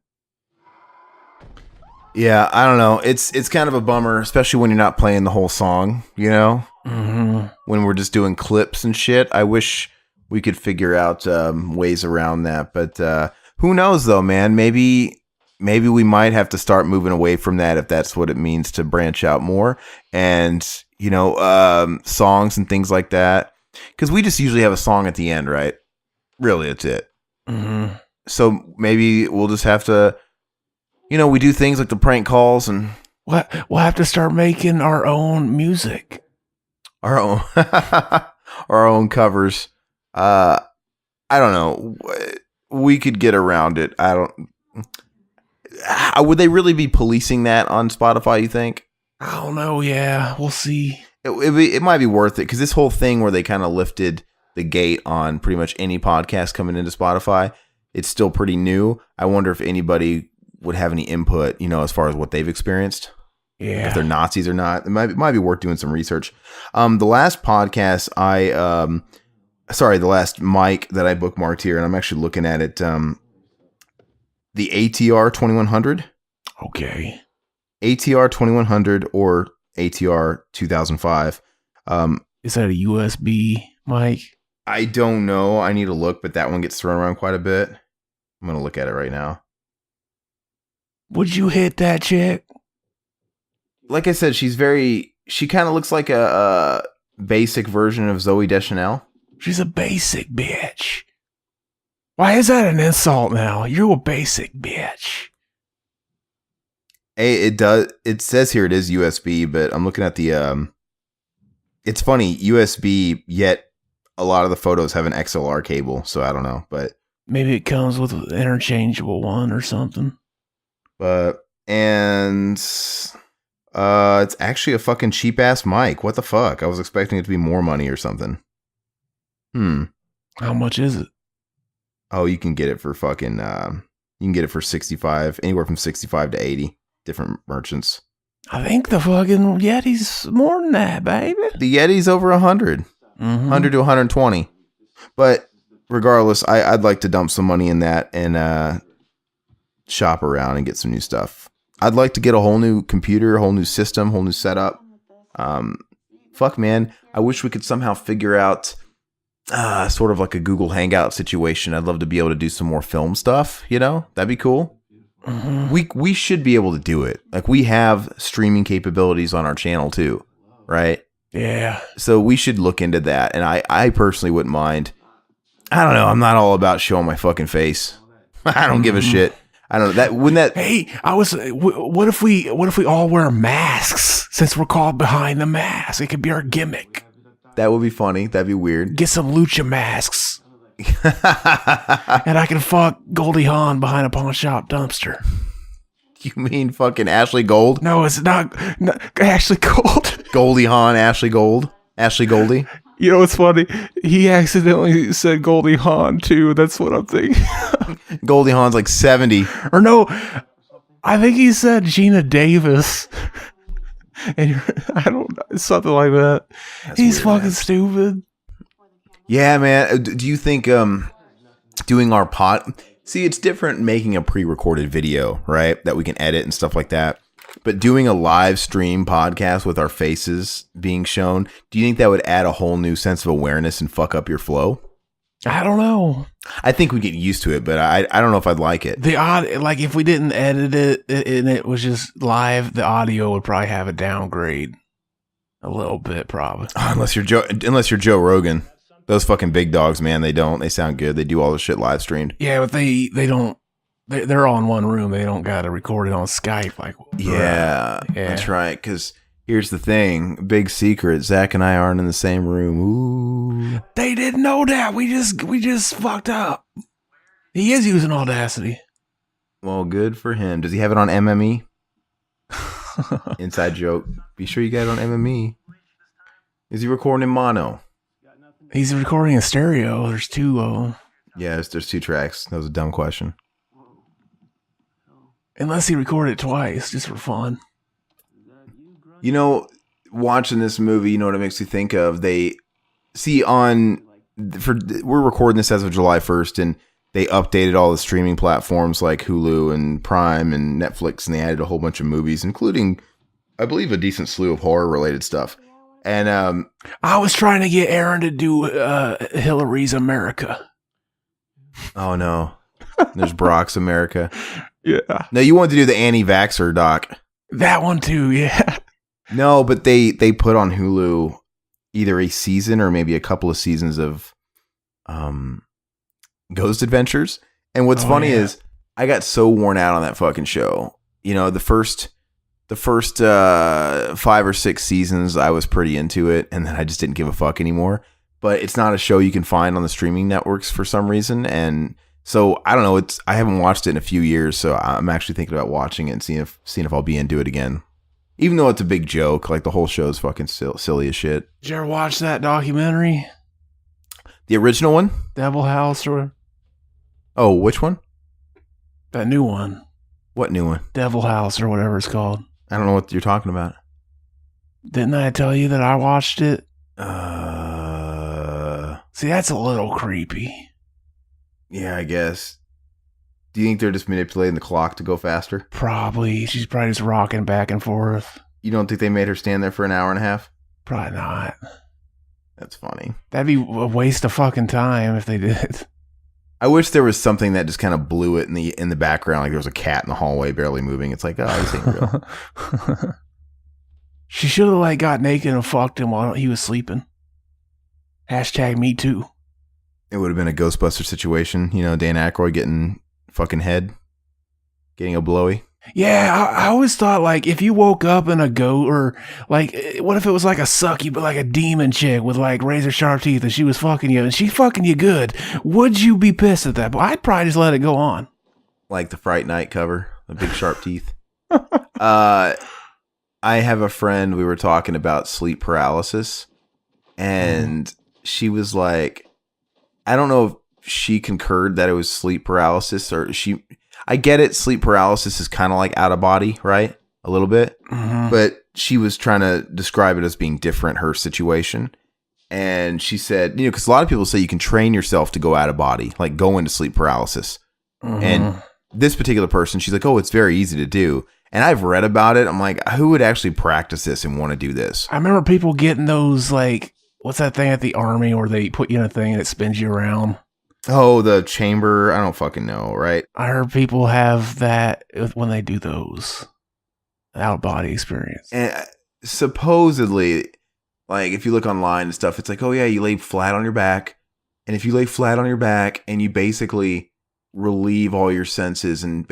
Yeah, I don't know. It's kind of a bummer, especially when you're not playing the whole song, you know? Mm-hmm. When we're just doing clips and shit. I wish we could figure out ways around that. But who knows, though, man? Maybe we might have to start moving away from that if that's what it means to branch out more. And, you know, songs and things like that. Because we just usually have a song at the end, right? Really, that's it. Mm-hmm. So maybe we'll just have to... You know, we do things like the prank calls and... We'll have to start making our own music. Our own... our own covers. I don't know. We could get around it. I don't... Would they really be policing that on Spotify, you think? I don't know, yeah. We'll see. It might be worth it, because this whole thing where they kind of lifted the gate on pretty much any podcast coming into Spotify, it's still pretty new. I wonder if anybody... would have any input, you know, as far as what they've experienced. Yeah. If they're Nazis or not. It might be worth doing some research. The last podcast the last mic that I bookmarked here, and I'm actually looking at it, the ATR 2100. Okay. ATR 2100 or ATR 2005. Is that a USB mic? I don't know. I need to look, but that one gets thrown around quite a bit. I'm going to look at it right now. Would you hit that chick? Like I said, she kind of looks like a basic version of Zooey Deschanel. She's a basic bitch. Why is that an insult now? You're a basic bitch. Hey, it says here it is USB, but I'm looking at the it's funny, USB, yet a lot of the photos have an XLR cable, so I don't know, but maybe it comes with an interchangeable one or something. It's actually a fucking cheap ass mic. What the fuck? I was expecting it to be more money or something. How much is it? Oh, you can get it for fucking you can get it for 65, anywhere from 65 to 80 different merchants. I think the fucking Yeti's more than that, baby. The Yeti's over 100. 100 to 120. But regardless, I'd like to dump some money in that and shop around and get some new stuff. I'd like to get a whole new computer, a whole new system, whole new setup. Fuck, man. I wish we could somehow figure out sort of like a Google Hangout situation. I'd love to be able to do some more film stuff, you know? That'd be cool. We should be able to do it. Like, we have streaming capabilities on our channel too, right? Yeah. So we should look into that. And I personally wouldn't mind. I don't know. I'm not all about showing my fucking face. I don't give a shit. I don't know that. Wouldn't that? Hey, what if we all wear masks since we're called behind the mask? It could be our gimmick. That would be funny. That'd be weird. Get some lucha masks. And I can fuck Goldie Hawn behind a pawn shop dumpster. You mean fucking Ashley Gold? No, it's not Ashley Gold. Goldie Hawn, Ashley Gold. Ashley Goldie. You know what's funny? He accidentally said Goldie Hawn too. That's what I'm thinking. Goldie Hawn's like 70. Or no, I think he said Gina Davis. And I don't know, something like that. He's weird, fucking man. Stupid. Yeah, man. Do you think doing our see, it's different making a pre-recorded video, right? That we can edit and stuff like that. But doing a live stream podcast with our faces being shown, do you think that would add a whole new sense of awareness and fuck up your flow? I don't know. I think we get used to it, but I don't know if I'd like it. Like if we didn't edit it and it was just live, the audio would probably have a downgrade. A little bit, probably. Unless you're Joe Rogan. Those fucking big dogs, man, they don't. They sound good. They do all the shit live streamed. Yeah, but they don't. They're all in one room. They don't got to record it on Skype. Like, yeah, that's right. Because here's the thing, big secret: Zach and I aren't in the same room. Ooh, they didn't know that. We just fucked up. He is using Audacity. Well, good for him. Does he have it on MME? Inside joke. Be sure you get it on MME. Is he recording in mono? He's recording in stereo. There's two of them. Yes, there's 2 tracks. That was a dumb question. Unless he recorded it twice, just for fun. You know, watching this movie, you know what it makes me think of? They see we're recording this as of July 1st, and they updated all the streaming platforms like Hulu and Prime and Netflix, and they added a whole bunch of movies, including, I believe, a decent slew of horror-related stuff. And I was trying to get Aaron to do Hillary's America. Oh, no. There's Brock's America. Yeah. No, you wanted to do the anti-vaxxer doc. That one too, yeah. No, but they put on Hulu either a season or maybe a couple of seasons of Ghost Adventures. And what's funny is I got so worn out on that fucking show. You know, the first 5 or 6 seasons, I was pretty into it, and then I just didn't give a fuck anymore. But it's not a show you can find on the streaming networks for some reason, and so I don't know. I haven't watched it in a few years, so I'm actually thinking about watching it and seeing if I'll be into it again. Even though it's a big joke, like the whole show is fucking silly as shit. Did you ever watch that documentary? The original one? Devil House or? Oh, which one? That new one. What new one? Devil House or whatever it's called. I don't know what you're talking about. Didn't I tell you that I watched it? See, that's a little creepy. Yeah, I guess. Do you think they're just manipulating the clock to go faster? Probably. She's probably just rocking back and forth. You don't think they made her stand there for an hour and a half? Probably not. That's funny. That'd be a waste of fucking time if they did. I wish there was something that just kind of blew it in the background, like there was a cat in the hallway barely moving. It's like, oh, this ain't real. She should have got naked and fucked him while he was sleeping. Hashtag me too. It would have been a Ghostbuster situation, you know, Dan Aykroyd getting fucking head, getting a blowy. Yeah, I always thought if you woke up in a goat or what if it was like a sucky but like a demon chick with razor sharp teeth and she was fucking you and she fucking you good, would you be pissed at that? But I'd probably just let it go on. Like the Fright Night cover, the big sharp teeth. I have a friend, we were talking about sleep paralysis, and she was like, I don't know if she concurred that it was sleep paralysis or I get it. Sleep paralysis is kind of like out of body, right? A little bit. Mm-hmm. But she was trying to describe it as being different, her situation. And she said, because a lot of people say you can train yourself to go out of body, like go into sleep paralysis. Mm-hmm. And this particular person, she's like, oh, it's very easy to do. And I've read about it. I'm like, who would actually practice this and want to do this? I remember people getting those, what's that thing at the army where they put you in a thing and it spins you around? Oh, the chamber. I don't fucking know, right? I heard people have that when they do those out-of-body experience. And supposedly, if you look online and stuff, it's like, oh yeah, you lay flat on your back. And if you lay flat on your back and you basically relieve all your senses and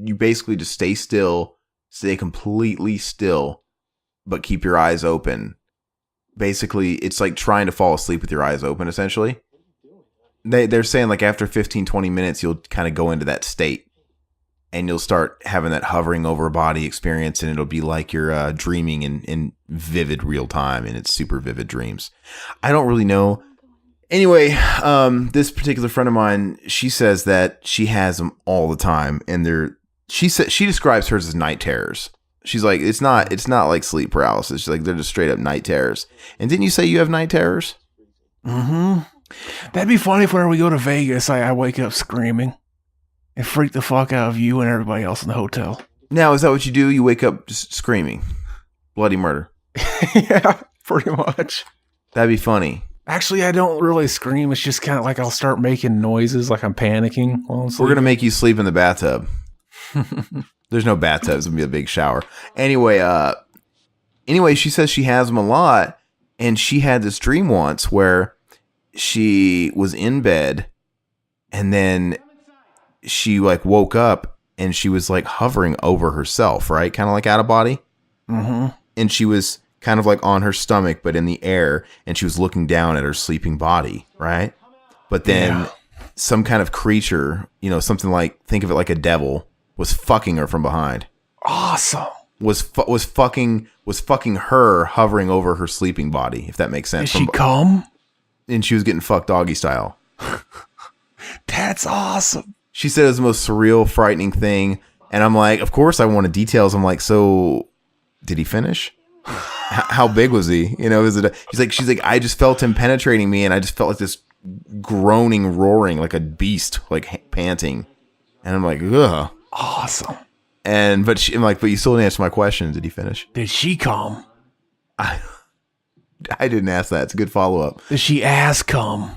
you basically just stay still, stay completely still, but keep your eyes open. Basically, it's like trying to fall asleep with your eyes open, essentially. They're saying after 15, 20 minutes, you'll kind of go into that state and you'll start having that hovering over a body experience, and it'll be like you're dreaming in vivid real time, and it's super vivid dreams. I don't really know. Anyway, this particular friend of mine, she says that she has them all the time, and she describes hers as night terrors. She's like, it's not like sleep paralysis. She's like, they're just straight up night terrors. And didn't you say you have night terrors? Mm-hmm. That'd be funny if whenever we go to Vegas, I wake up screaming and freak the fuck out of you and everybody else in the hotel. Now, is that what you do? You wake up just screaming? Bloody murder. Yeah, pretty much. That'd be funny. Actually, I don't really scream. It's just kind of I'll start making noises like I'm panicking while I'm sleeping. We're going to make you sleep in the bathtub. There's no bathtub. It's going to be a big shower. Anyway, Anyway, she says she has them a lot, and she had this dream once where she was in bed, and then she like woke up, and she was like hovering over herself, right? Kind of like out of body. Mm-hmm. And she was kind of like on her stomach, but in the air, and she was looking down at her sleeping body, right? But then some kind of creature, you know, something like, think of it like a devil, was fucking her from behind. Awesome. Was fucking her hovering over her sleeping body, if that makes sense. Did she come? And she was getting fucked doggy style. That's awesome. She said it was the most surreal, frightening thing. And I'm like, of course I wanted details. I'm like, so did he finish? How big was he? You know, she's like, I just felt him penetrating me, and I just felt like this groaning, roaring, like a beast, like panting. And I'm like, ugh. Awesome. But I'm like, but you still didn't answer my question. Did he finish? Did she come? I didn't ask that. It's a good follow up. Did she ass come?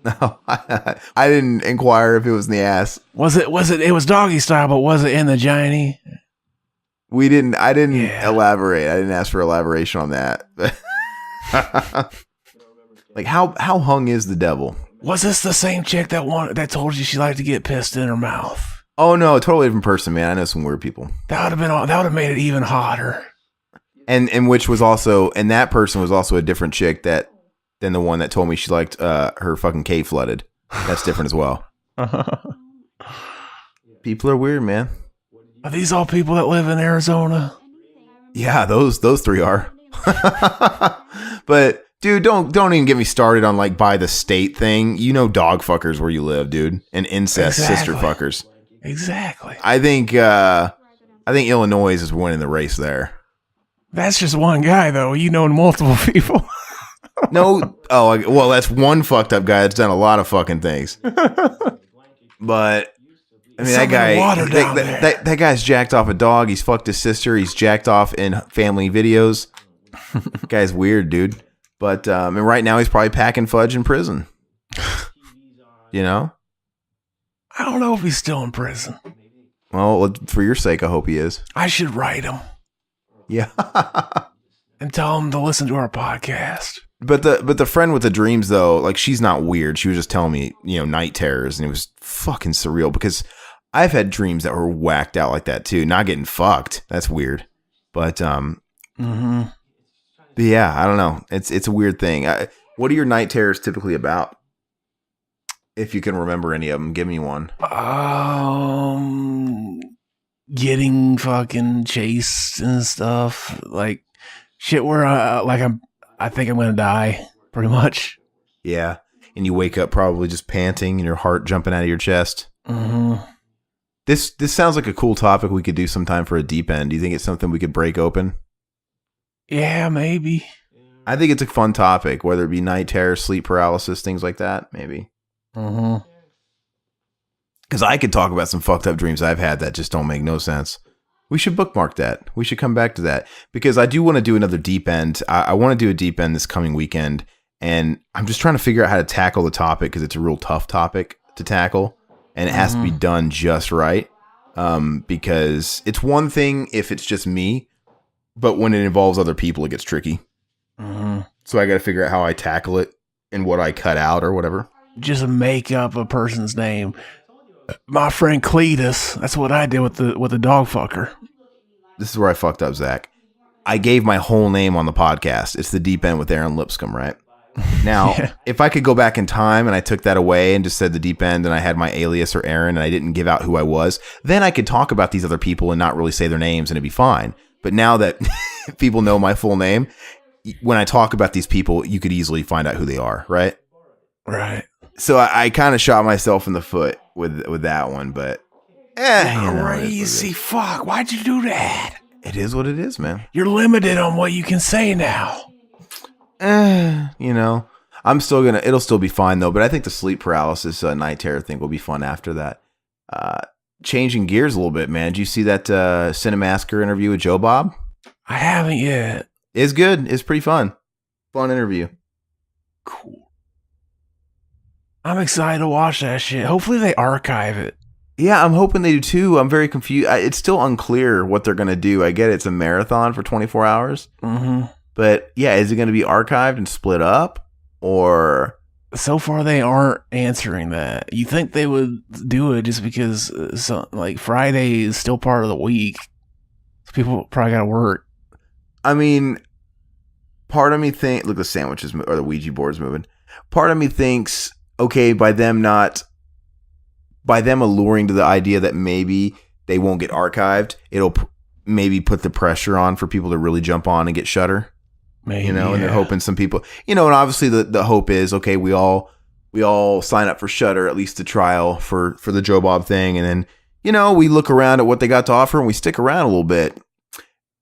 No, I didn't inquire if it was in the ass. It was doggy style, but was it in the giny? I didn't elaborate. I didn't ask for elaboration on that. Like how hung is the devil? Was this the same chick that told you she liked to get pissed in her mouth? Oh no, totally different person, man. I know some weird people. That would have made it even hotter. And that person was also a different chick than the one that told me she liked her fucking cave flooded. That's different as well. People are weird, man. Are these all people that live in Arizona? Yeah, those three are. But dude, don't even get me started on like by the state thing. You know, dog fuckers where you live, dude, and incest sister fuckers. Exactly. I think Illinois is winning the race there. That's just one guy, though. You know multiple people. No, well, that's one fucked up guy that's done a lot of fucking things. But I mean, that guy, that guy's jacked off a dog. He's fucked his sister. He's jacked off in family videos. Guy's weird, dude. But and right now he's probably packing fudge in prison. You know? I don't know if he's still in prison. Well, for your sake, I hope he is. I should write him. Yeah. And tell him to listen to our podcast. But the friend with the dreams, though, like, she's not weird. She was just telling me, you know, night terrors, and it was fucking surreal because I've had dreams that were whacked out like that too. Not getting fucked. That's weird. But but yeah, I don't know. It's a weird thing. What are your night terrors typically about? If you can remember any of them, give me one. Getting fucking chased and stuff, like shit where I think I'm gonna die, pretty much. Yeah, and you wake up probably just panting and your heart jumping out of your chest. Mm-hmm. This sounds like a cool topic we could do sometime for a deep end. Do you think it's something we could break open? Yeah, maybe. I think it's a fun topic, whether it be night terror, sleep paralysis, things like that. Maybe. Mm-hmm. Because I could talk about some fucked up dreams I've had that just don't make no sense. We should bookmark that. We should come back to that. Because I do want to do another deep end. I want to do a deep end this coming weekend. And I'm just trying to figure out how to tackle the topic because it's a real tough topic to tackle. And it has to be done just right. Because it's one thing if it's just me. But when it involves other people, it gets tricky. Mm-hmm. So I got to figure out how I tackle it and what I cut out or whatever. Just make up a person's name. My friend Cletus. That's what I did with the dog fucker. This is where I fucked up, Zach. I gave my whole name on the podcast. It's The Deep End with Aaron Lipscomb, right? Now, if I could go back in time and I took that away and just said The Deep End and I had my alias or Aaron and I didn't give out who I was, then I could talk about these other people and not really say their names and it'd be fine. But now that people know my full name, when I talk about these people, you could easily find out who they are, right? Right. So I kind of shot myself in the foot with that one, but crazy fuck. Why'd you do that? It is what it is, man. You're limited on what you can say now. You know, it'll still be fine though, but I think the sleep paralysis night terror thing will be fun after that. Changing gears a little bit, man. Did you see that Cinemasker interview with Joe Bob? I haven't yet. It's good. It's pretty fun. Fun interview. Cool. I'm excited to watch that shit. Hopefully they archive it. Yeah, I'm hoping they do too. I'm very confused. It's still unclear what they're going to do. I get it's a marathon for 24 hours. Mm-hmm. But yeah, is it going to be archived and split up? Or. So far, they aren't answering that. You think they would do it just because like Friday is still part of the week. So people probably got to work. I mean, part of me think look, the sandwiches or the Ouija board's moving. Part of me thinks, okay, by them alluring to the idea that maybe they won't get archived, it'll maybe put the pressure on for people to really jump on and get Shudder. Maybe, and they're hoping some people, and obviously the hope is, okay, we all sign up for Shudder, at least the trial for the Joe Bob thing, and then we look around at what they got to offer and we stick around a little bit.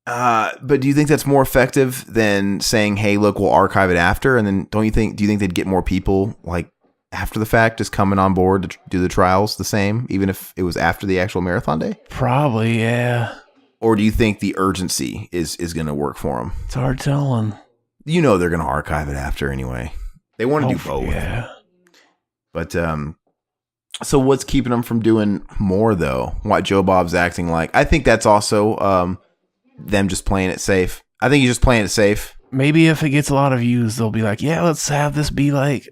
But do you think that's more effective than saying, hey, look, we'll archive it after? And then do you think they'd get more people like after the fact just coming on board to do the trials the same, even if it was after the actual marathon day? Probably, yeah. Or do you think the urgency is going to work for them? It's hard telling. They're going to archive it after anyway. They want to do both. Yeah. But so what's keeping them from doing more though? Why Joe Bob's acting like? I think that's also them just playing it safe. I think he's just playing it safe. Maybe if it gets a lot of views, they'll be like, yeah, let's have this be like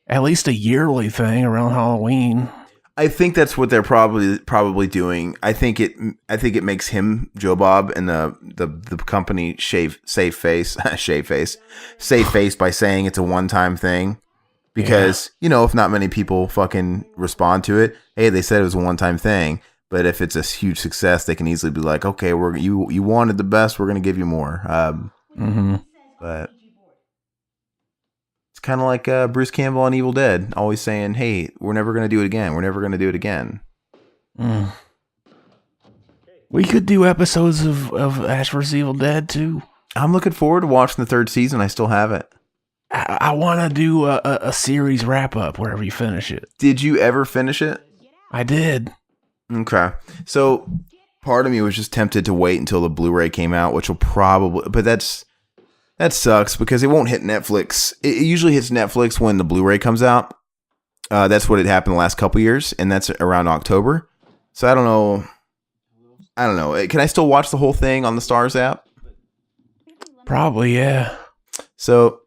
at least a yearly thing around Halloween. I think that's what they're probably doing. I think it makes him, Joe Bob, and the company safe face by saying it's a one-time thing. Because, if not many people fucking respond to it, hey, they said it was a one-time thing. But if it's a huge success, they can easily be like, okay, you wanted the best, we're going to give you more. But it's kind of like Bruce Campbell on Evil Dead, always saying, hey, we're never going to do it again. We're never going to do it again. Mm. We could do episodes of Ash vs. Evil Dead, too. I'm looking forward to watching the third season. I still have it. I want to do a series wrap-up wherever you finish it. Did you ever finish it? I did. Okay. So part of me was just tempted to wait until the Blu-ray came out, which will probably... But that sucks because it won't hit Netflix. It usually hits Netflix when the Blu-ray comes out. That's what had happened the last couple years, and that's around October. So I don't know. Can I still watch the whole thing on the Stars app? Probably, yeah. So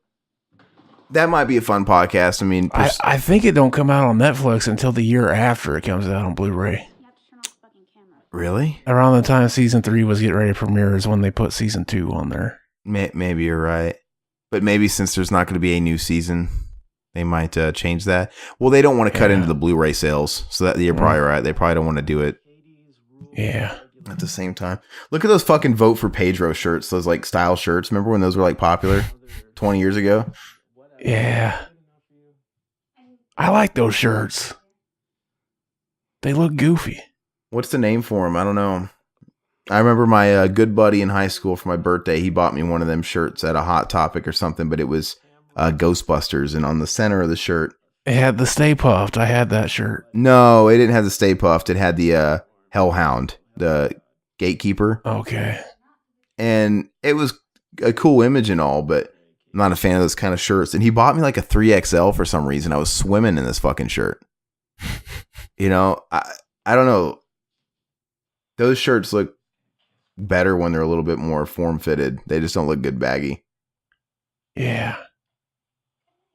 that might be a fun podcast. I mean, I think it don't come out on Netflix until the year after it comes out on Blu-ray. Really? Around the time season 3 was getting ready to premiere is when they put season 2 on there. Maybe you're right. But maybe since there's not going to be a new season, they might change that. Well, they don't want to cut into the Blu-ray sales. So that you're probably right. They probably don't want to do it. Yeah. At the same time. Look at those fucking Vote for Pedro shirts. Those like style shirts. Remember when those were like popular 20 years ago? Yeah. I like those shirts. They look goofy. What's the name for them? I don't know. I remember my good buddy in high school for my birthday. He bought me one of them shirts at a Hot Topic or something, but it was Ghostbusters, and on the center of the shirt, it had the Stay Puffed. I had that shirt. No, it didn't have the Stay Puffed. It had the Hellhound, the gatekeeper. Okay. And it was a cool image and all, but I'm not a fan of those kind of shirts. And he bought me like a 3XL for some reason. I was swimming in this fucking shirt. I don't know. Those shirts look better when they're a little bit more form-fitted. They just don't look good baggy. Yeah.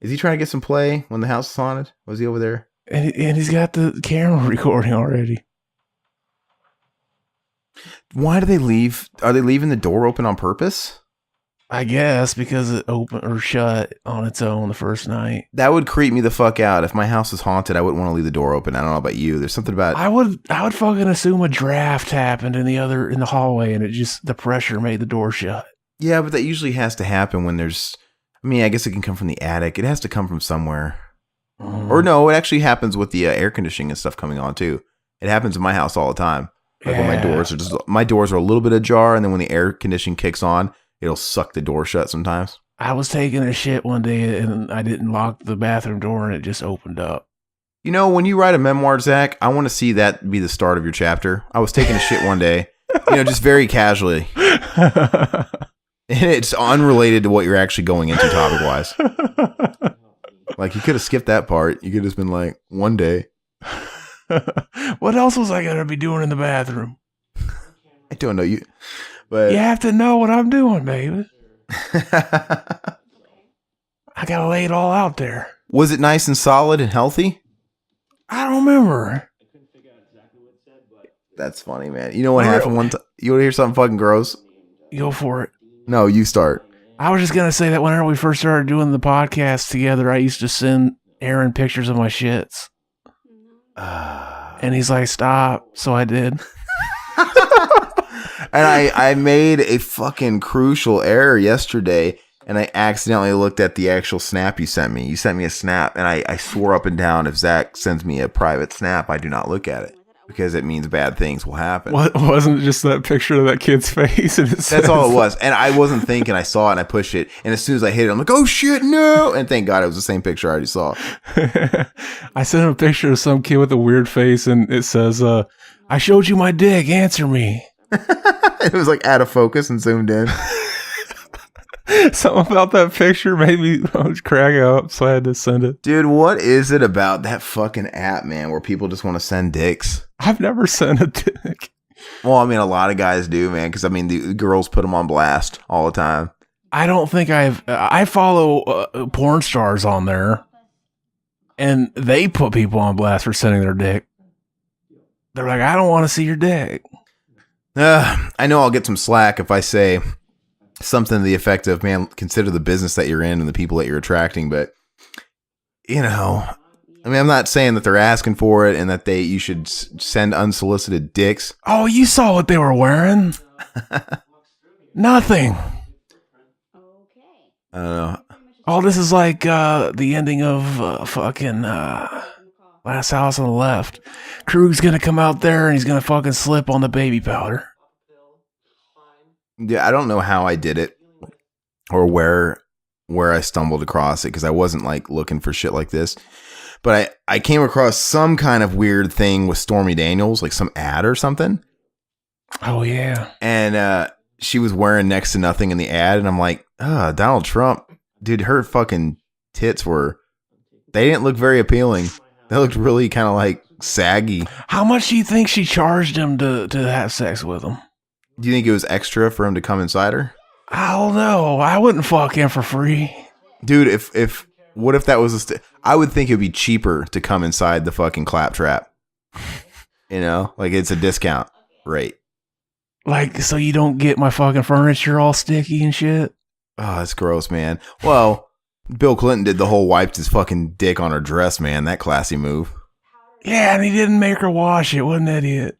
Is he trying to get some play when the house is haunted? Was he over there? And he's got the camera recording already. Why do they leave? Are they leaving the door open on purpose? I guess because it opened or shut on its own the first night. That would creep me the fuck out. If my house is haunted, I wouldn't want to leave the door open. I don't know about you. There's something about... I would fucking assume a draft happened in the hallway and the pressure made the door shut. Yeah, but that usually has to happen when there's... I mean, I guess it can come from the attic. It has to come from somewhere. Or no, it actually happens with the air conditioning and stuff coming on too. It happens in my house all the time. Like when my doors are a little bit ajar, and then when the air conditioning kicks on, it'll suck the door shut sometimes. I was taking a shit one day and I didn't lock the bathroom door and it just opened up. When you write a memoir, Zach, I want to see that be the start of your chapter. I was taking a shit one day, just very casually. And it's unrelated to what you're actually going into topic-wise. Like, you could have skipped that part. You could have just been like, one day. What else was I going to be doing in the bathroom? I don't know you, but You have to know what I'm doing, baby. I got to lay it all out there. Was it nice and solid and healthy? I don't remember. That's funny, man. You know what happened one time? You want to hear something fucking gross? Go for it. No, you start. I was just going to say that whenever we first started doing the podcast together, I used to send Aaron pictures of my shits. And he's like, stop. So I did. And I made a fucking crucial error yesterday, and I accidentally looked at the actual snap you sent me. You sent me a snap, and I swore up and down if Zach sends me a private snap, I do not look at it, because it means bad things will happen. What wasn't it just that picture of that kid's face? And That's all it was. And I wasn't thinking. I saw it, and I pushed it, and as soon as I hit it, I'm like, oh shit, no! And thank God it was the same picture I already saw. I sent him a picture of some kid with a weird face, and it says, I showed you my dick, answer me. It was like out of focus and zoomed in. Something about that picture made me crack up, so I had to send it. Dude, what is it about that fucking app, man, where people just want to send dicks? I've never sent a dick. Well, I mean, a lot of guys do, man, because, I mean, the girls put them on blast all the time. I don't think I follow porn stars on there, and they put people on blast for sending their dick. They're like, I don't want to see your dick. I know I'll get some slack if I say something to the effect of, man, consider the business that you're in and the people that you're attracting. But, you know, I mean, I'm not saying that they're asking for it and that you should send unsolicited dicks. Oh, you saw what they were wearing? Nothing. I don't know. Oh, this is like the ending of fucking Last House on the Left. Krug's gonna come out there and he's gonna fucking slip on the baby powder. Yeah, I don't know how I did it or where I stumbled across it, because I wasn't like looking for shit like this. But I came across some kind of weird thing with Stormy Daniels, like some ad or something. Oh yeah. And she was wearing next to nothing in the ad, and I'm like, Donald Trump, dude, her fucking tits they didn't look very appealing. They looked really kind of like saggy. How much do you think she charged him to have sex with him? Do you think it was extra for him to come inside her? I don't know. I wouldn't fuck him for free. Dude, what if that was I would think it would be cheaper to come inside the fucking claptrap. You know, like it's a discount rate. Like, so you don't get my fucking furniture all sticky and shit? Oh, that's gross, man. Well, Bill Clinton did the whole wiped his fucking dick on her dress, man. That classy move. Yeah, and he didn't make her wash it. What an idiot.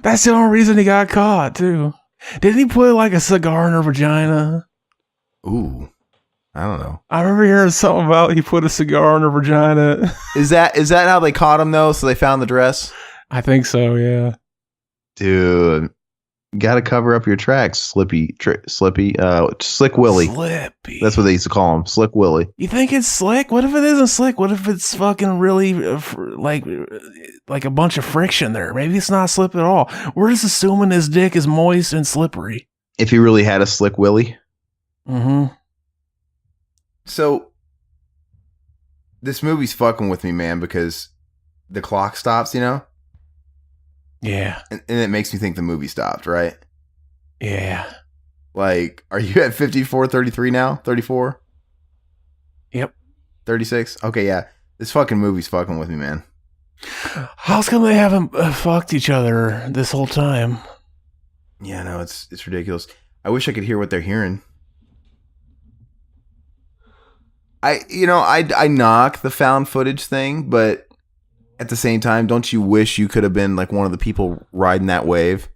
That's the only reason he got caught, too. Didn't he put like a cigar in her vagina? Ooh, I don't know. I remember hearing something about he put a cigar in her vagina. Is that how they caught him, though? So they found the dress? I think so, yeah. Dude, got to cover up your tracks, Slick Willie. Slippy. That's what they used to call him, Slick Willie. You think it's slick? What if it isn't slick? What if it's fucking really like a bunch of friction there? Maybe it's not slip at all. We're just assuming his dick is moist and slippery. If he really had a Slick Willie. Mm-hmm. So this movie's fucking with me, man, because the clock stops, you know? Yeah. And it makes me think the movie stopped, right? Yeah. Like, are you at 54:33 now? 34? Yep. 36? Okay, yeah. This fucking movie's fucking with me, man. How's come they haven't fucked each other this whole time? Yeah, no, it's ridiculous. I wish I could hear what they're hearing. I knock the found footage thing, but at the same time, don't you wish you could have been like one of the people riding that wave?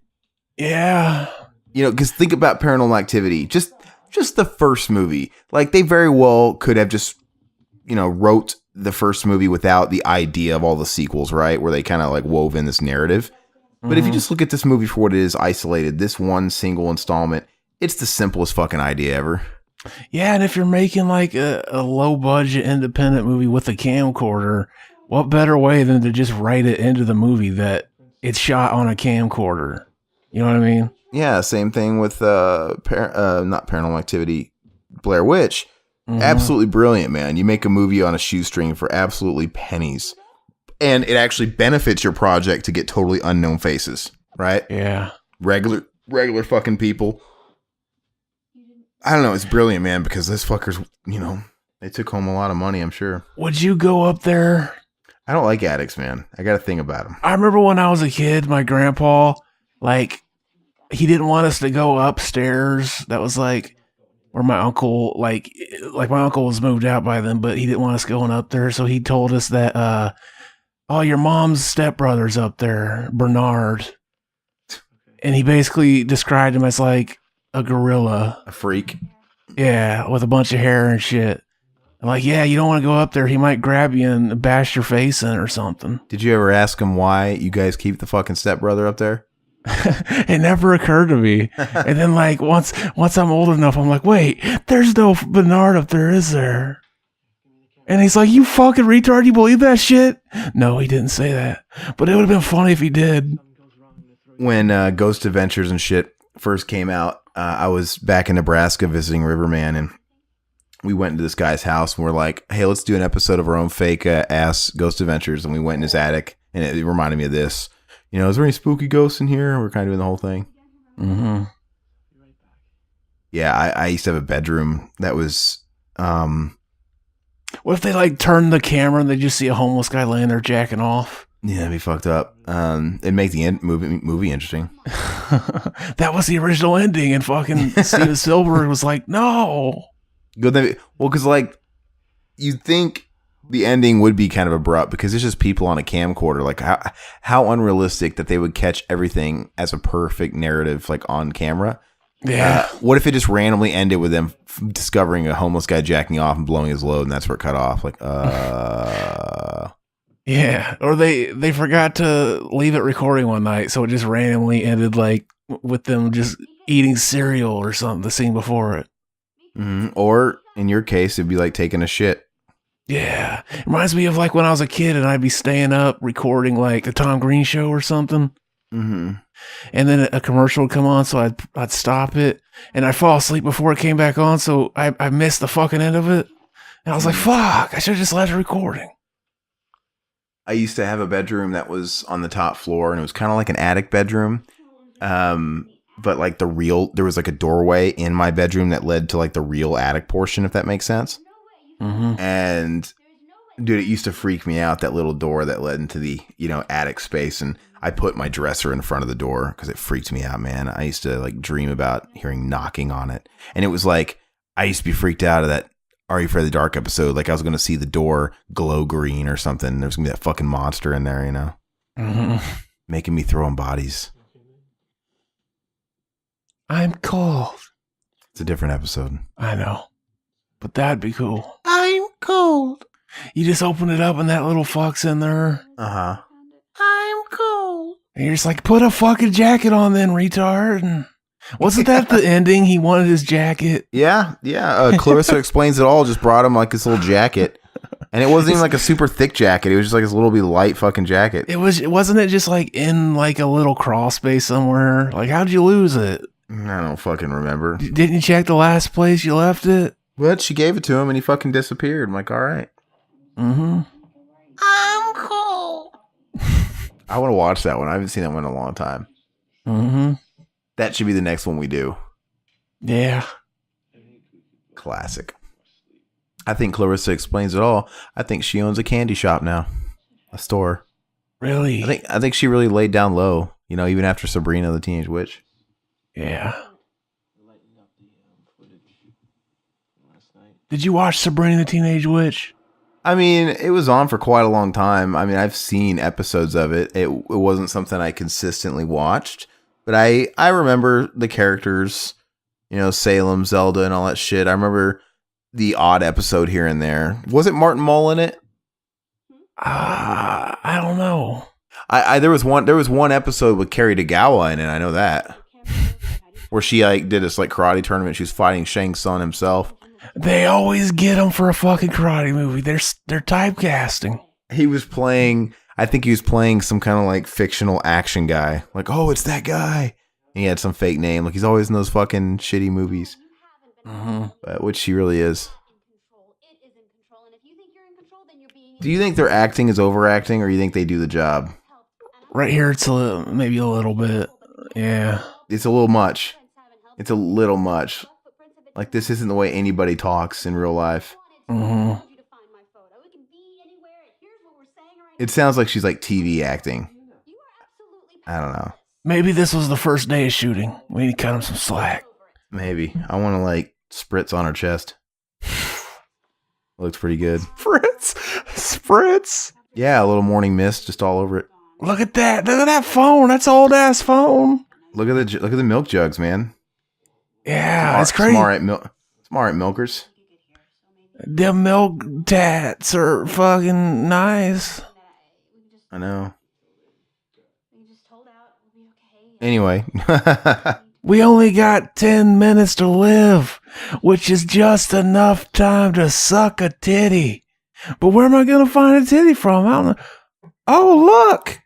Yeah. You know, because think about Paranormal Activity. Just the first movie. Like, they very well could have just, wrote the first movie without the idea of all the sequels, right? Where they kind of like wove in this narrative. But if you just look at this movie for what it is isolated, this one single installment, it's the simplest fucking idea ever. Yeah, and if you're making like a low budget independent movie with a camcorder, what better way than to just write it into the movie that it's shot on a camcorder? You know what I mean? Yeah, same thing with not Paranormal Activity, Blair Witch. Absolutely brilliant, man. You make a movie on a shoestring for absolutely pennies. And it actually benefits your project to get totally unknown faces, right? Yeah. Regular fucking people. I don't know. It's brilliant, man, because this fuckers, they took home a lot of money, I'm sure. Would you go up there? I don't like addicts, man. I got a thing about them. I remember when I was a kid, my grandpa, he didn't want us to go upstairs. That was where my uncle, like my uncle was moved out by then, but he didn't want us going up there. So he told us that, your mom's stepbrother's up there, Bernard. And he basically described him as like a gorilla. A freak. Yeah, with a bunch of hair and shit. I'm like, yeah, you don't want to go up there. He might grab you and bash your face in or something. Did you ever ask him why you guys keep the fucking stepbrother up there? It never occurred to me. And then once I'm old enough, I'm like, wait, there's no Bernard up there, is there? And he's like, you fucking retard, you believe that shit? No, he didn't say that. But it would have been funny if he did. When Ghost Adventures and shit first came out, I was back in Nebraska visiting Riverman, and we went into this guy's house, and we're like, hey, let's do an episode of our own fake ass Ghost Adventures. And we went in his attic, and it reminded me of this. Is there any spooky ghosts in here? We're kind of doing the whole thing. Mm-hmm. Yeah, I used to have a bedroom that was... What if they turn the camera and they just see a homeless guy laying there jacking off? Yeah, that'd be fucked up. It'd make the movie interesting. That was the original ending, and fucking Steven Spielberg was like, no. Good thing, well, because you'd think the ending would be kind of abrupt because it's just people on a camcorder. Like how unrealistic that they would catch everything as a perfect narrative, on camera. Yeah. What if it just randomly ended with them discovering a homeless guy jacking off and blowing his load, and that's where it cut off? Yeah, or they forgot to leave it recording one night, so it just randomly ended with them just eating cereal or something, the scene before it. Mm-hmm. Or in your case, it'd be like taking a shit. Yeah, it reminds me of when I was a kid and I'd be staying up recording the Tom Green show or something. Mm-hmm. And then a commercial would come on, so I'd stop it, and I'd fall asleep before it came back on, so I missed the fucking end of it. And I was like, fuck, I should have just left the recording. I used to have a bedroom that was on the top floor, and it was kind of like an attic bedroom. But there was a doorway in my bedroom that led to the real attic portion, if that makes sense. Mm-hmm. And dude, it used to freak me out, that little door that led into the, attic space. And I put my dresser in front of the door because it freaked me out, man. I used to dream about hearing knocking on it. And it was I used to be freaked out of that Are You Afraid of the Dark episode. I was going to see the door glow green or something. There's going to be that fucking monster in there, Mm-hmm. making me throw in bodies. I'm cold. It's a different episode. I know. But that'd be cool. I'm cold. You just open it up and that little fuck's in there. Uh-huh. I'm cold. And you're just like, put a fucking jacket on then, retard. And wasn't that the ending? He wanted his jacket. Yeah. Clarissa Explains It All just brought him this little jacket. And it wasn't even a super thick jacket. It was just this little bit light fucking jacket. Wasn't it just in a little crawl space somewhere? How'd you lose it? I don't fucking remember. Didn't you check the last place you left it? But she gave it to him and he fucking disappeared. I'm like, all right. Mm-hmm. I'm cold. I want to watch that one. I haven't seen that one in a long time. Mm-hmm. That should be the next one we do. Yeah. Classic. I think Clarissa Explains It All. I think she owns a candy shop now. A store. Really? I think she really laid down low, even after Sabrina the Teenage Witch. Yeah. Did you watch Sabrina the Teenage Witch? I mean, it was on for quite a long time. I mean, I've seen episodes of it. It wasn't something I consistently watched, but I remember the characters, Salem, Zelda, and all that shit. I remember the odd episode here and there. Was it Martin Mull in it? I don't know. There was one episode with Carrie DeGawa in it. I know that, where she did this karate tournament. She was fighting Shang Tsung himself. They always get him for a fucking karate movie. They're typecasting. He was playing. I think he was playing some kind of fictional action guy. Oh, it's that guy. And he had some fake name. He's always in those fucking shitty movies. Mm-hmm. Which he really is. Do you think their acting is overacting, or you think they do the job? Right here, it's maybe a little bit. Yeah. It's a little much. It's a little much. Like, this isn't the way anybody talks in real life. Mm-hmm. It sounds like she's like TV acting. I don't know. Maybe this was the first day of shooting. We need to cut him some slack. Maybe. I want to like spritz on her chest. Looks pretty good. Spritz. Yeah, a little morning mist just all over it. Look at that. Look at that phone. That's old ass phone. Look at the milk jugs, man. Yeah, that's crazy. Smart milkers. The milk tats are fucking nice. I know. Anyway. We only got 10 minutes to live, which is just enough time to suck a titty. But where am I going to find a titty from? I don't know. Oh, look.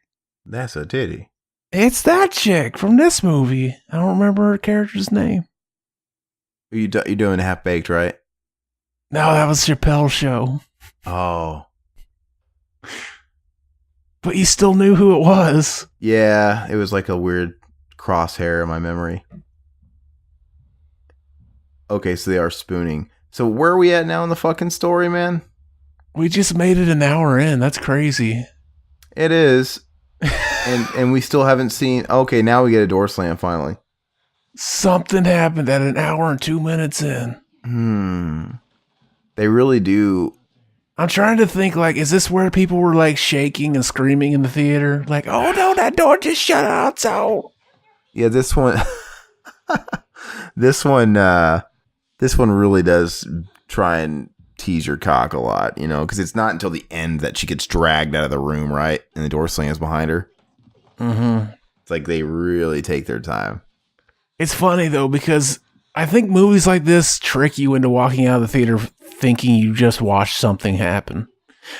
That's a titty. It's that chick from this movie. I don't remember her character's name. You're doing Half Baked, right? No, that was Chappelle's show. Oh. But you still knew who it was. Yeah, it was like a weird crosshair in my memory. Okay, so they are spooning. So where are we at now in the fucking story, man? We just made it an hour in. That's crazy. It is. and we still haven't seen... Okay, now we get a door slam finally. Something happened at an hour and 2 minutes in. They really do. I'm trying to think, like, is this where people were, like, shaking and screaming in the theater? Like, oh, no, that door just shut out, so... Yeah, this one... this one really does try and tease your cock a lot, you know, because it's not until the end that she gets dragged out of the room, right? And the door slams behind her. Mm-hmm. It's like they really take their time. It's funny, though, because I think movies like this trick you into walking out of the theater thinking you just watched something happen.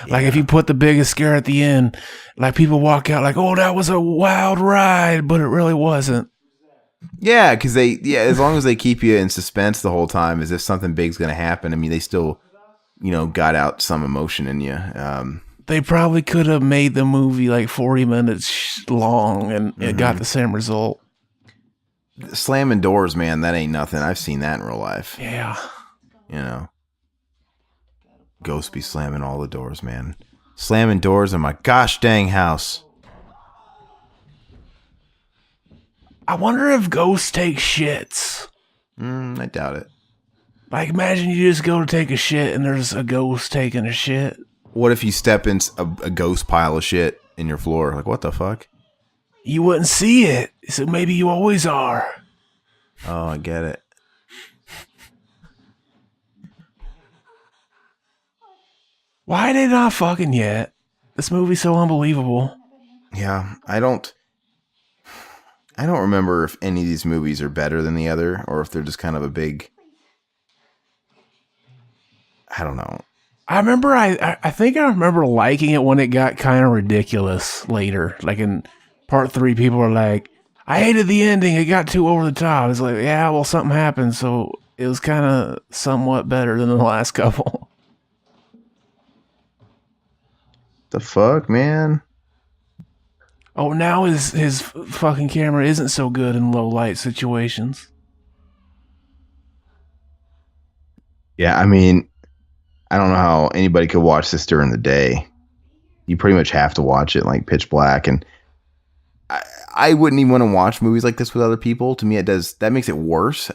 Yeah. Like if you put the biggest scare at the end, like people walk out like, oh, that was a wild ride, but it really wasn't. Yeah, because as long as they keep you in suspense the whole time, as if something big's going to happen, I mean, they still, got out some emotion in you. They probably could have made the movie like 40 minutes long and it got the same result. Slamming doors, man, that ain't nothing. I've seen that in real life. Yeah. Ghosts be slamming all the doors, man. Slamming doors in my gosh dang house. I wonder if ghosts take shits. I doubt it. Like, imagine you just go to take a shit and there's a ghost taking a shit. What if you step in a ghost pile of shit in your floor? Like, what the fuck? You wouldn't see it, so maybe you always are. Oh, I get it. Why are they not fucking yet? This movie's so unbelievable. Yeah, I don't remember if any of these movies are better than the other, or if they're just kind of a big... I don't know. I think I remember liking it when it got kind of ridiculous later. Like in part 3, people were like, I hated the ending. It got too over the top. It's like, yeah, well, something happened. So it was kind of somewhat better than the last couple. The fuck, man? Oh, now his fucking camera isn't so good in low light situations. Yeah, I mean, I don't know how anybody could watch this during the day. You pretty much have to watch it like pitch black, and I wouldn't even want to watch movies like this with other people. To me, that makes it worse.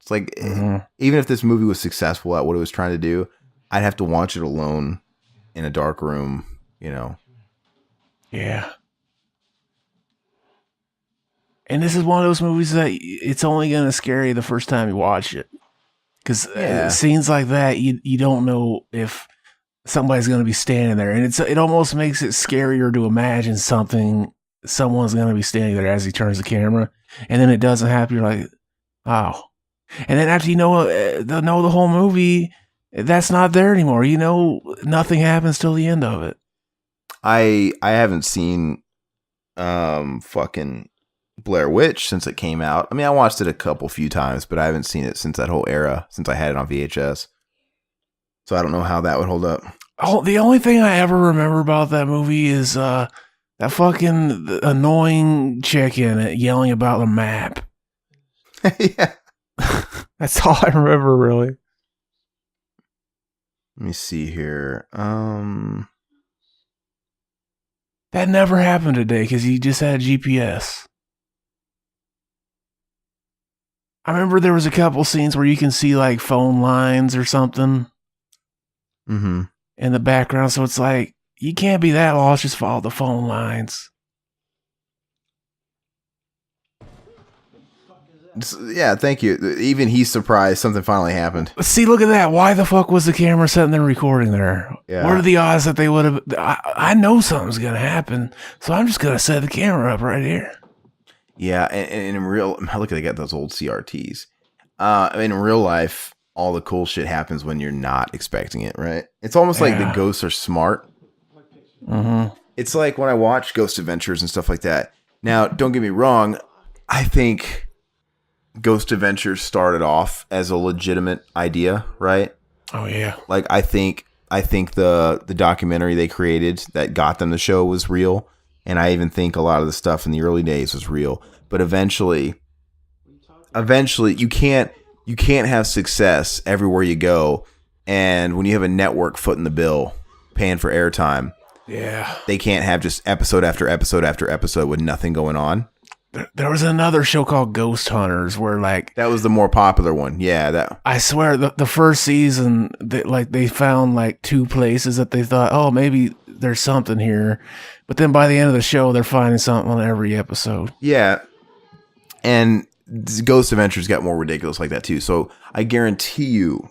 It's like even if this movie was successful at what it was trying to do, I'd have to watch it alone in a dark room, Yeah. And this is one of those movies that it's only going to scare you the first time you watch it. Because scenes like that, you don't know if somebody's going to be standing there. And it almost makes it scarier to imagine someone's going to be standing there as he turns the camera. And then it doesn't happen. You're like, oh. And then after you know the whole movie, that's not there anymore. Nothing happens till the end of it. I haven't seen fucking Blair Witch since it came out. I mean, I watched it a few times, but I haven't seen it since that whole era, since I had it on VHS. So I don't know how that would hold up. Oh, the only thing I ever remember about that movie is that fucking annoying chick in it yelling about the map. Yeah. That's all I remember, really. Let me see here. That never happened today because you just had GPS. I remember there was a couple scenes where you can see like phone lines or something in the background. So it's like, you can't be that lost. Just follow the phone lines. Yeah, thank you. Even he's surprised something finally happened. See, look at that. Why the fuck was the camera sitting there recording there? Yeah. What are the odds that they would have? I know something's going to happen. So I'm just going to set the camera up right here. Yeah, and in real, look, they got those old CRTs. In real life, all the cool shit happens when you're not expecting it, right? It's almost like the ghosts are smart. Mm-hmm. It's like when I watch Ghost Adventures and stuff like that. Now, don't get me wrong. I think Ghost Adventures started off as a legitimate idea, right? Oh yeah. Like I think the documentary they created that got them the show was real, and I even think a lot of the stuff in the early days was real. But eventually you can't have success everywhere you go, and when you have a network footing the bill, paying for airtime, they can't have just episode after episode after episode with nothing going on. There was another show called Ghost Hunters where like that was the more popular one. Yeah, that I swear the first season they found like 2 places that they thought, oh, maybe there's something here, but then by the end of the show they're finding something on every episode. Yeah, and Ghost Adventures got more ridiculous like that too. So I guarantee you,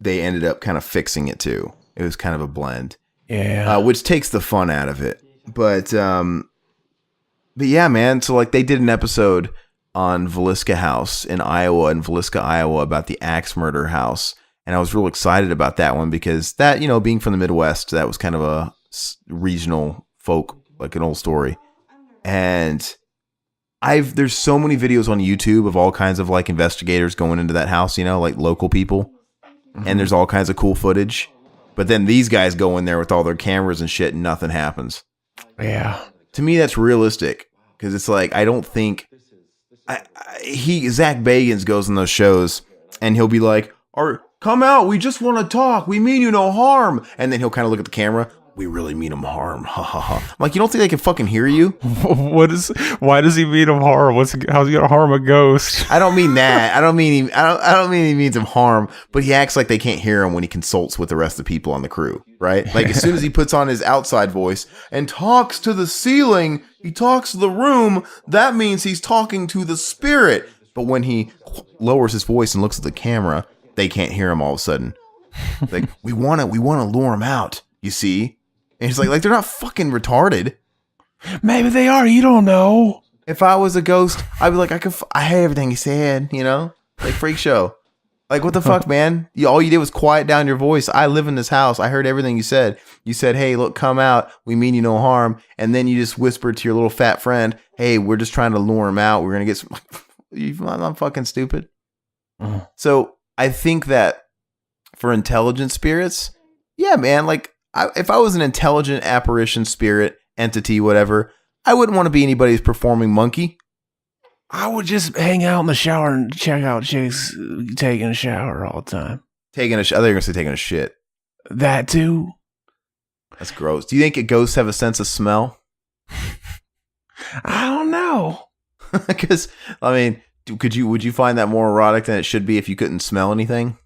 they ended up kind of fixing it too. It was kind of a blend, which takes the fun out of it. But yeah, man. So like they did an episode on Villisca House in Iowa, about the axe murder house. And I was real excited about that one because that, being from the Midwest, that was kind of a regional folk, like an old story. And there's so many videos on YouTube of all kinds of like investigators going into that house, like local people. Mm-hmm. And there's all kinds of cool footage. But then these guys go in there with all their cameras and shit and nothing happens. Yeah. To me, that's realistic because it's like I don't think Zach Bagans goes in those shows and he'll be like, "Come out, we just want to talk. We mean you no harm." And then he'll kind of look at the camera. "We really mean him harm." Ha ha ha. I'm like, you don't think they can fucking hear you? Why does he mean him harm? How's he gonna harm a ghost? I don't mean that. I don't mean he means him harm, but he acts like they can't hear him when he consults with the rest of the people on the crew, right? Like as soon as he puts on his outside voice and talks to the ceiling, he talks to the room, that means he's talking to the spirit. But when he lowers his voice and looks at the camera, they can't hear him all of a sudden. Like, we want to lure him out, you see? And it's like they're not fucking retarded. Maybe they are. You don't know. If I was a ghost, I'd be like, I heard everything he said, like Freak Show. Like, what the fuck, man? All you did was quiet down your voice. I live in this house. I heard everything you said. You said, "Hey, look, come out. We mean you no harm." And then you just whispered to your little fat friend, "Hey, we're just trying to lure him out. We're going to get some." I'm fucking stupid. So I think that for intelligent spirits, yeah, man, like, if I was an intelligent apparition, spirit, entity, whatever, I wouldn't want to be anybody's performing monkey. I would just hang out in the shower and check out chicks taking a shower all the time. I thought you were going to say taking a shit. That too. That's gross. Do you think ghosts have a sense of smell? I don't know. Because, I mean, would you find that more erotic than it should be if you couldn't smell anything?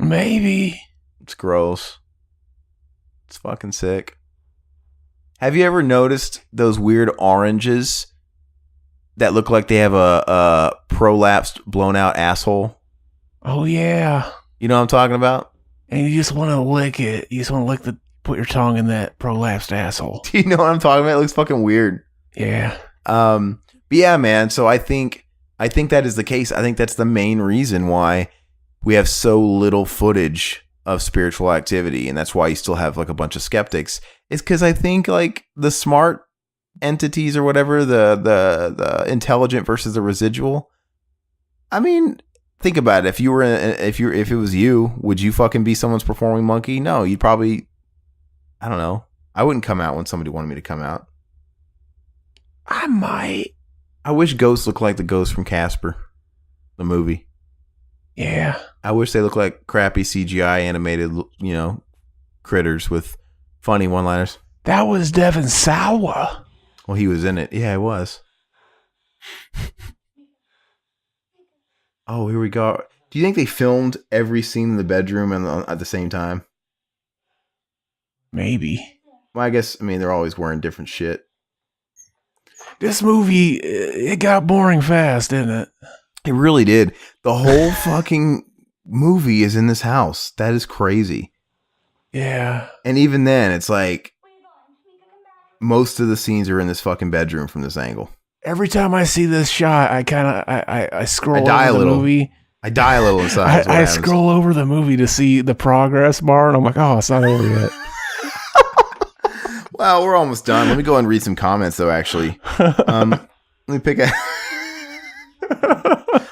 Maybe. It's gross. It's fucking sick. Have you ever noticed those weird oranges that look like they have a prolapsed, blown out asshole? Oh, yeah. You know what I'm talking about? And you just want to lick it. You just want to put your tongue in that prolapsed asshole. Do you know what I'm talking about? It looks fucking weird. Yeah. But yeah, man. So I think that is the case. I think that's the main reason why we have so little footage of spiritual activity, and that's why you still have like a bunch of skeptics. It's because I think like the smart entities or whatever, the intelligent versus the residual. I mean, think about it. If you were if it was you, would you fucking be someone's performing monkey? No, you'd probably. I don't know. I wouldn't come out when somebody wanted me to come out. I might. I wish ghosts looked like the ghost from Casper, the movie. Yeah. I wish they looked like crappy CGI animated, critters with funny one-liners. That was Devin Sawa. Well, he was in it. Yeah, it was. Oh, here we go. Do you think they filmed every scene in the bedroom at the same time? Maybe. Well, they're always wearing different shit. This movie, it got boring fast, didn't it? It really did. The whole fucking movie is in this house. That is crazy. Yeah. And even then, it's like most of the scenes are in this fucking bedroom from this angle. Every time I see this shot, I scroll over the movie. I die a little inside. I scroll over the movie to see the progress bar, and I'm like, oh, it's not over yet. Well, we're almost done. Let me go and read some comments, though, actually. Let me pick a...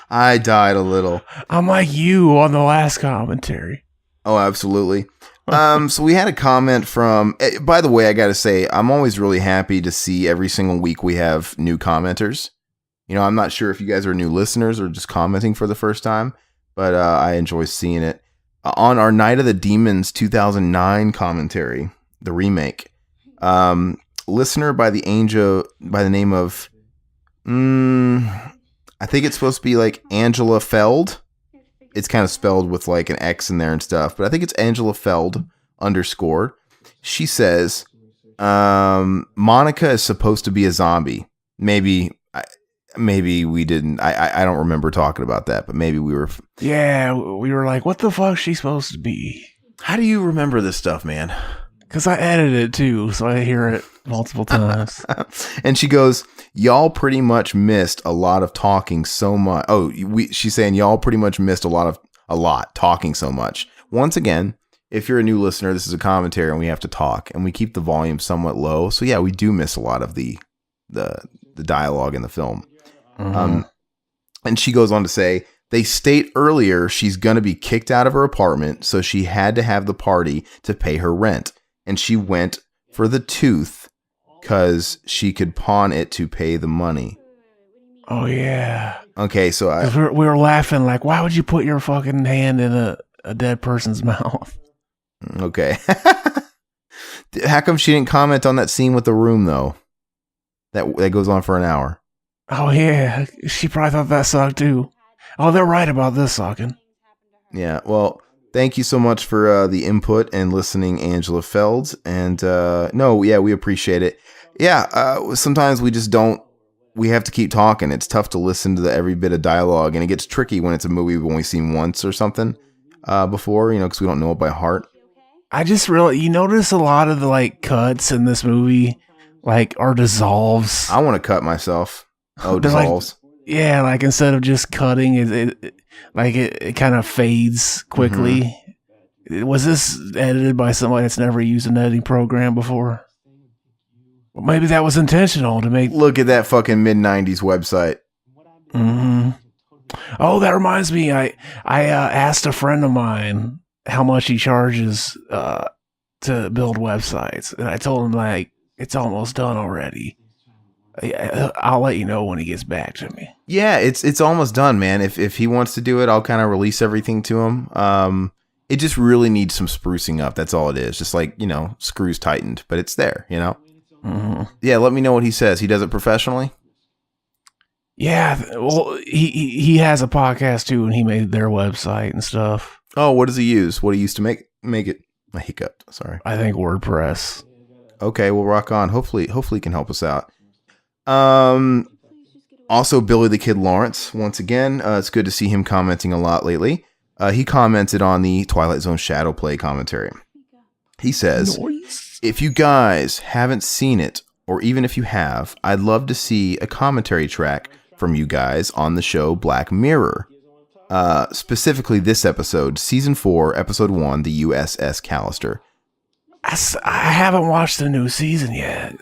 I died a little. I'm like you on the last commentary. Oh, absolutely. So we had a comment from... By the way, I got to say, I'm always really happy to see every single week we have new commenters. I'm not sure if you guys are new listeners or just commenting for the first time, but I enjoy seeing it. On our Night of the Demons 2009 commentary, the remake, listener by the name of, I think it's supposed to be like Angela Feld. It's kind of spelled with like an X in there and stuff, but I think it's Angela Feld _ She says, Monica is supposed to be a zombie. Maybe we didn't. I don't remember talking about that, but maybe we were. Yeah, we were like, what the fuck is she supposed to be? How do you remember this stuff, man? Because I edited it too, so I hear it multiple times. And she goes, y'all pretty much missed a lot of talking so much. Oh, she's saying y'all pretty much missed a lot talking so much. Once again, if you're a new listener, this is a commentary and we have to talk and we keep the volume somewhat low. So yeah, we do miss a lot of the dialogue in the film. Mm-hmm. And she goes on to say, they state earlier she's going to be kicked out of her apartment, so she had to have the party to pay her rent. And she went for the tooth because she could pawn it to pay the money. Oh, yeah. Okay, so we were laughing like, why would you put your fucking hand in a dead person's mouth? Okay. How come she didn't comment on that scene with the room, though? That goes on for an hour. Oh, yeah. She probably thought that sucked, too. Oh, they're right about this sucking. Yeah, well... Thank you so much for the input and listening, Angela Feld. And we appreciate it. Yeah, sometimes we just don't. We have to keep talking. It's tough to listen to every bit of dialogue, and it gets tricky when it's a movie we've only seen once or something before, because we don't know it by heart. I just you notice a lot of the like cuts in this movie, like are dissolves. I want to cut myself. Oh, dissolves. Yeah, like instead of just cutting, it kind of fades quickly. Mm-hmm. Was this edited by somebody that's never used an editing program before? Well, maybe that was intentional to make. Look at that fucking mid-90s website. Mm-hmm. Oh, that reminds me. I asked a friend of mine how much he charges to build websites, and I told him like it's almost done already. I'll let you know when he gets back to me. Yeah, it's almost done, man. If he wants to do it, I'll kind of release everything to him. It just really needs some sprucing up. That's all it is. Just like, screws tightened, but it's there, Mm-hmm. Yeah, let me know what he says. He does it professionally? Yeah, well, he has a podcast too, and he made their website and stuff. Oh, what does he use? What he used to make it? I hiccuped. Sorry. I think WordPress. Okay, well, rock on. Hopefully he can help us out. Also, Billy the Kid Lawrence, once again, it's good to see him commenting a lot lately. He commented on the Twilight Zone Shadow Play commentary. He says, if you guys haven't seen it, or even if you have, I'd love to see a commentary track from you guys on the show Black Mirror. Specifically this episode, Season 4, Episode 1, the USS Callister. I haven't watched the new season yet.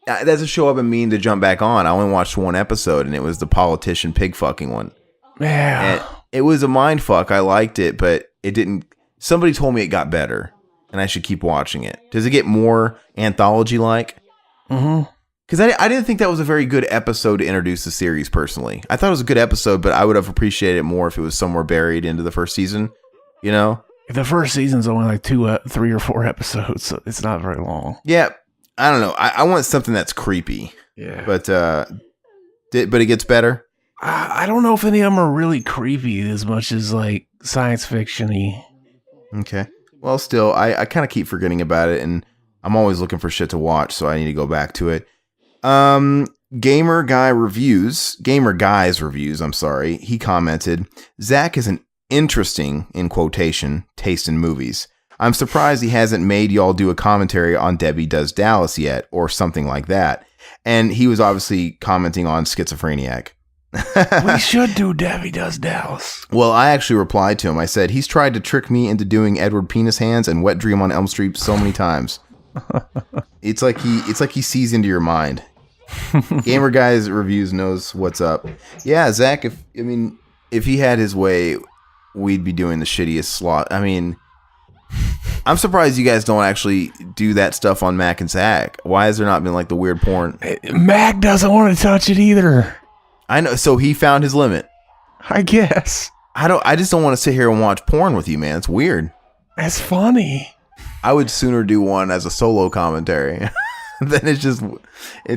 That's a show I've been meaning to jump back on. I only watched one episode, and it was the politician pig fucking one. Yeah. It was a mind fuck. I liked it, but it didn't. Somebody told me it got better, and I should keep watching it. Does it get more anthology-like? Mm-hmm. Because I didn't think that was a very good episode to introduce the series, personally. I thought it was a good episode, but I would have appreciated it more if it was somewhere buried into the first season, you know? The first season's only like 3 or 4 episodes, so it's not very long. Yeah, I don't know. I want something that's creepy. Yeah. But it gets better? I don't know if any of them are really creepy as much as like science fiction-y. Okay. Well, still, I kind of keep forgetting about it, and I'm always looking for shit to watch, so I need to go back to it. Gamer Guys Reviews, he commented, Zach is an interesting, in quotation, taste in movies. I'm surprised he hasn't made y'all do a commentary on Debbie Does Dallas yet, or something like that. And he was obviously commenting on Schizophreniac. We should do Debbie Does Dallas. Well, I actually replied to him. I said, he's tried to trick me into doing Edward Penis Hands and Wet Dream on Elm Street so many times. It's like he sees into your mind. Gamer Guys Reviews knows what's up. Yeah, Zach, if he had his way, we'd be doing the shittiest slot. I mean, I'm surprised you guys don't actually do that stuff on Mac and Zach. Why has there not been like the weird porn? Mac doesn't want to touch it either. I know, so he found his limit. I guess. I just don't want to sit here and watch porn with you, man. It's weird. That's funny. I would sooner do one as a solo commentary. Then it's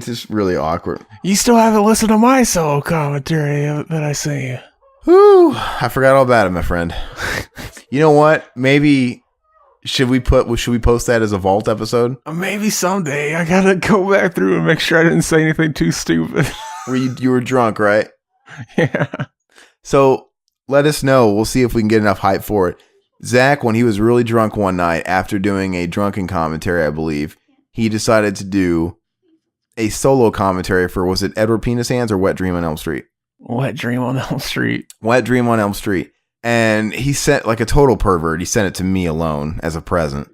just really awkward. You still haven't listened to my solo commentary that I sent you. Whew, I forgot all about it, my friend. You know what? Maybe should we post that as a vault episode? Maybe someday. I gotta go back through and make sure I didn't say anything too stupid. Where you were drunk, right? Yeah. So let us know. We'll see if we can get enough hype for it. Zach, when he was really drunk one night after doing a drunken commentary, I believe, he decided to do a solo commentary for, was it Edward Penis Hands or Wet Dream on Elm Street? Wet Dream on Elm Street. Wet Dream on Elm Street. And he sent, like a total pervert, he sent it to me alone as a present.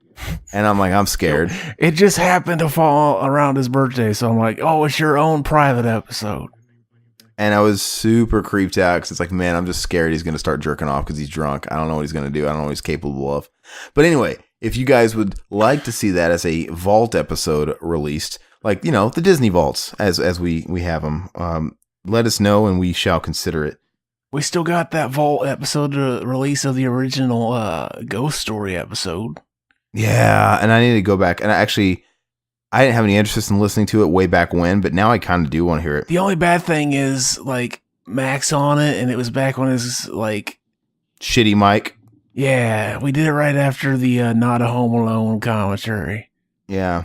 And I'm like, I'm scared. It just happened to fall around his birthday, so I'm like, oh, it's your own private episode. And I was super creeped out because it's like, man, I'm just scared he's going to start jerking off because he's drunk. I don't know what he's going to do. I don't know what he's capable of. But anyway, if you guys would like to see that as a vault episode released, like, you know, the Disney vaults as we have them, let us know and we shall consider it. We still got that vault episode release of the original Ghost Story episode. Yeah, and I need to go back. And I didn't have any interest in listening to it way back when, but now I kind of do want to hear it. The only bad thing is, like, Mac's on it, and it was back when it was, like... Shitty mic. Yeah, we did it right after the Not a Home Alone commentary. Yeah.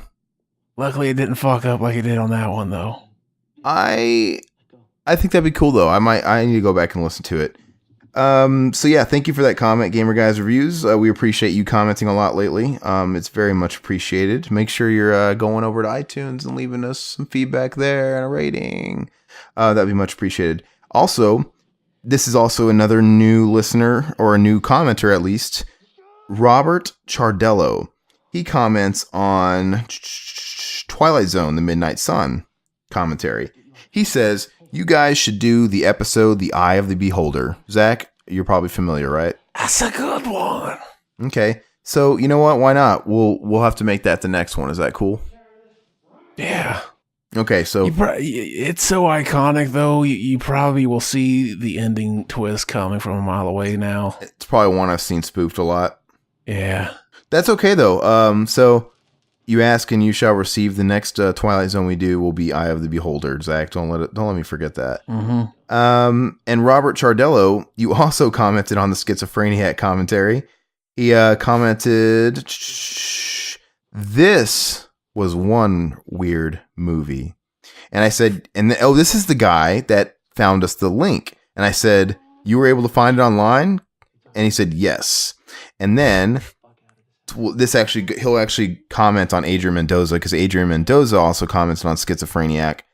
Luckily, it didn't fuck up like it did on that one, though. I think that'd be cool, though. I need to go back and listen to it. So yeah, thank you for that comment, Gamer Guys Reviews. We appreciate you commenting a lot lately. It's very much appreciated. Make sure you're going over to iTunes and leaving us some feedback there and a rating. That'd be much appreciated. Also, this is also another new listener, or a new commenter at least, Robert Chardello. He comments on Twilight Zone, The Midnight Sun commentary. He says, you guys should do the episode The Eye of the Beholder. Zach, you're probably familiar, right? That's a good one. Okay. So, you know what? Why not? We'll have to make that the next one. Is that cool? Yeah. Okay, so... it's so iconic, though. You probably will see the ending twist coming from a mile away now. It's probably one I've seen spoofed a lot. Yeah. That's okay, though. So... You ask and you shall receive. The next Twilight Zone we do will be Eye of the Beholder. Zach, don't let me forget that. Mm-hmm. And Robert Chardello, you also commented on the Schizophreniac commentary. He commented, this was one weird movie. And I said, this is the guy that found us the link. And I said, you were able to find it online? And he said, yes. And then... he'll actually comment on Adrian Mendoza, because Adrian Mendoza also commented on Schizophreniac.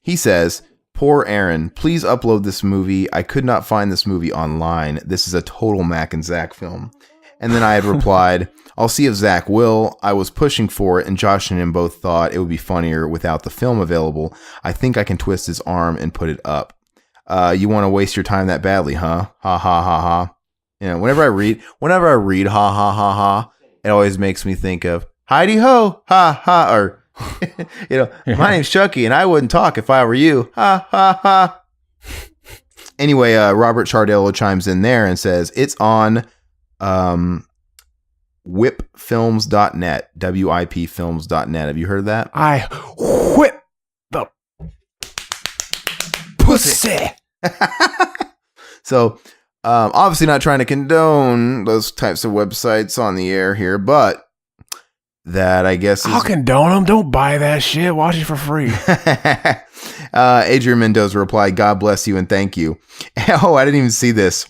He says, poor Aaron, please upload this movie. I could not find this movie online. This is a total Mac and Zach film. And then I had replied, I'll see if Zach will. I was pushing for it, and Josh and him both thought it would be funnier without the film available. I think I can twist his arm and put it up. You want to waste your time that badly, huh? Ha ha ha ha. You know, whenever I read ha ha ha ha, it always makes me think of Heidi ho, ha ha, or you know, my name's Chucky and I wouldn't talk if I were you. Ha ha ha. Anyway, Robert Chardello chimes in there and says it's on whipfilms.net, WIPfilms.net. Have you heard of that? I whip the pussy. So, obviously not trying to condone those types of websites on the air here, but that I guess is... I'll condone them. Don't buy that shit. Watch it for free. Adrian Mendoza replied, God bless you and thank you. Oh, I didn't even see this.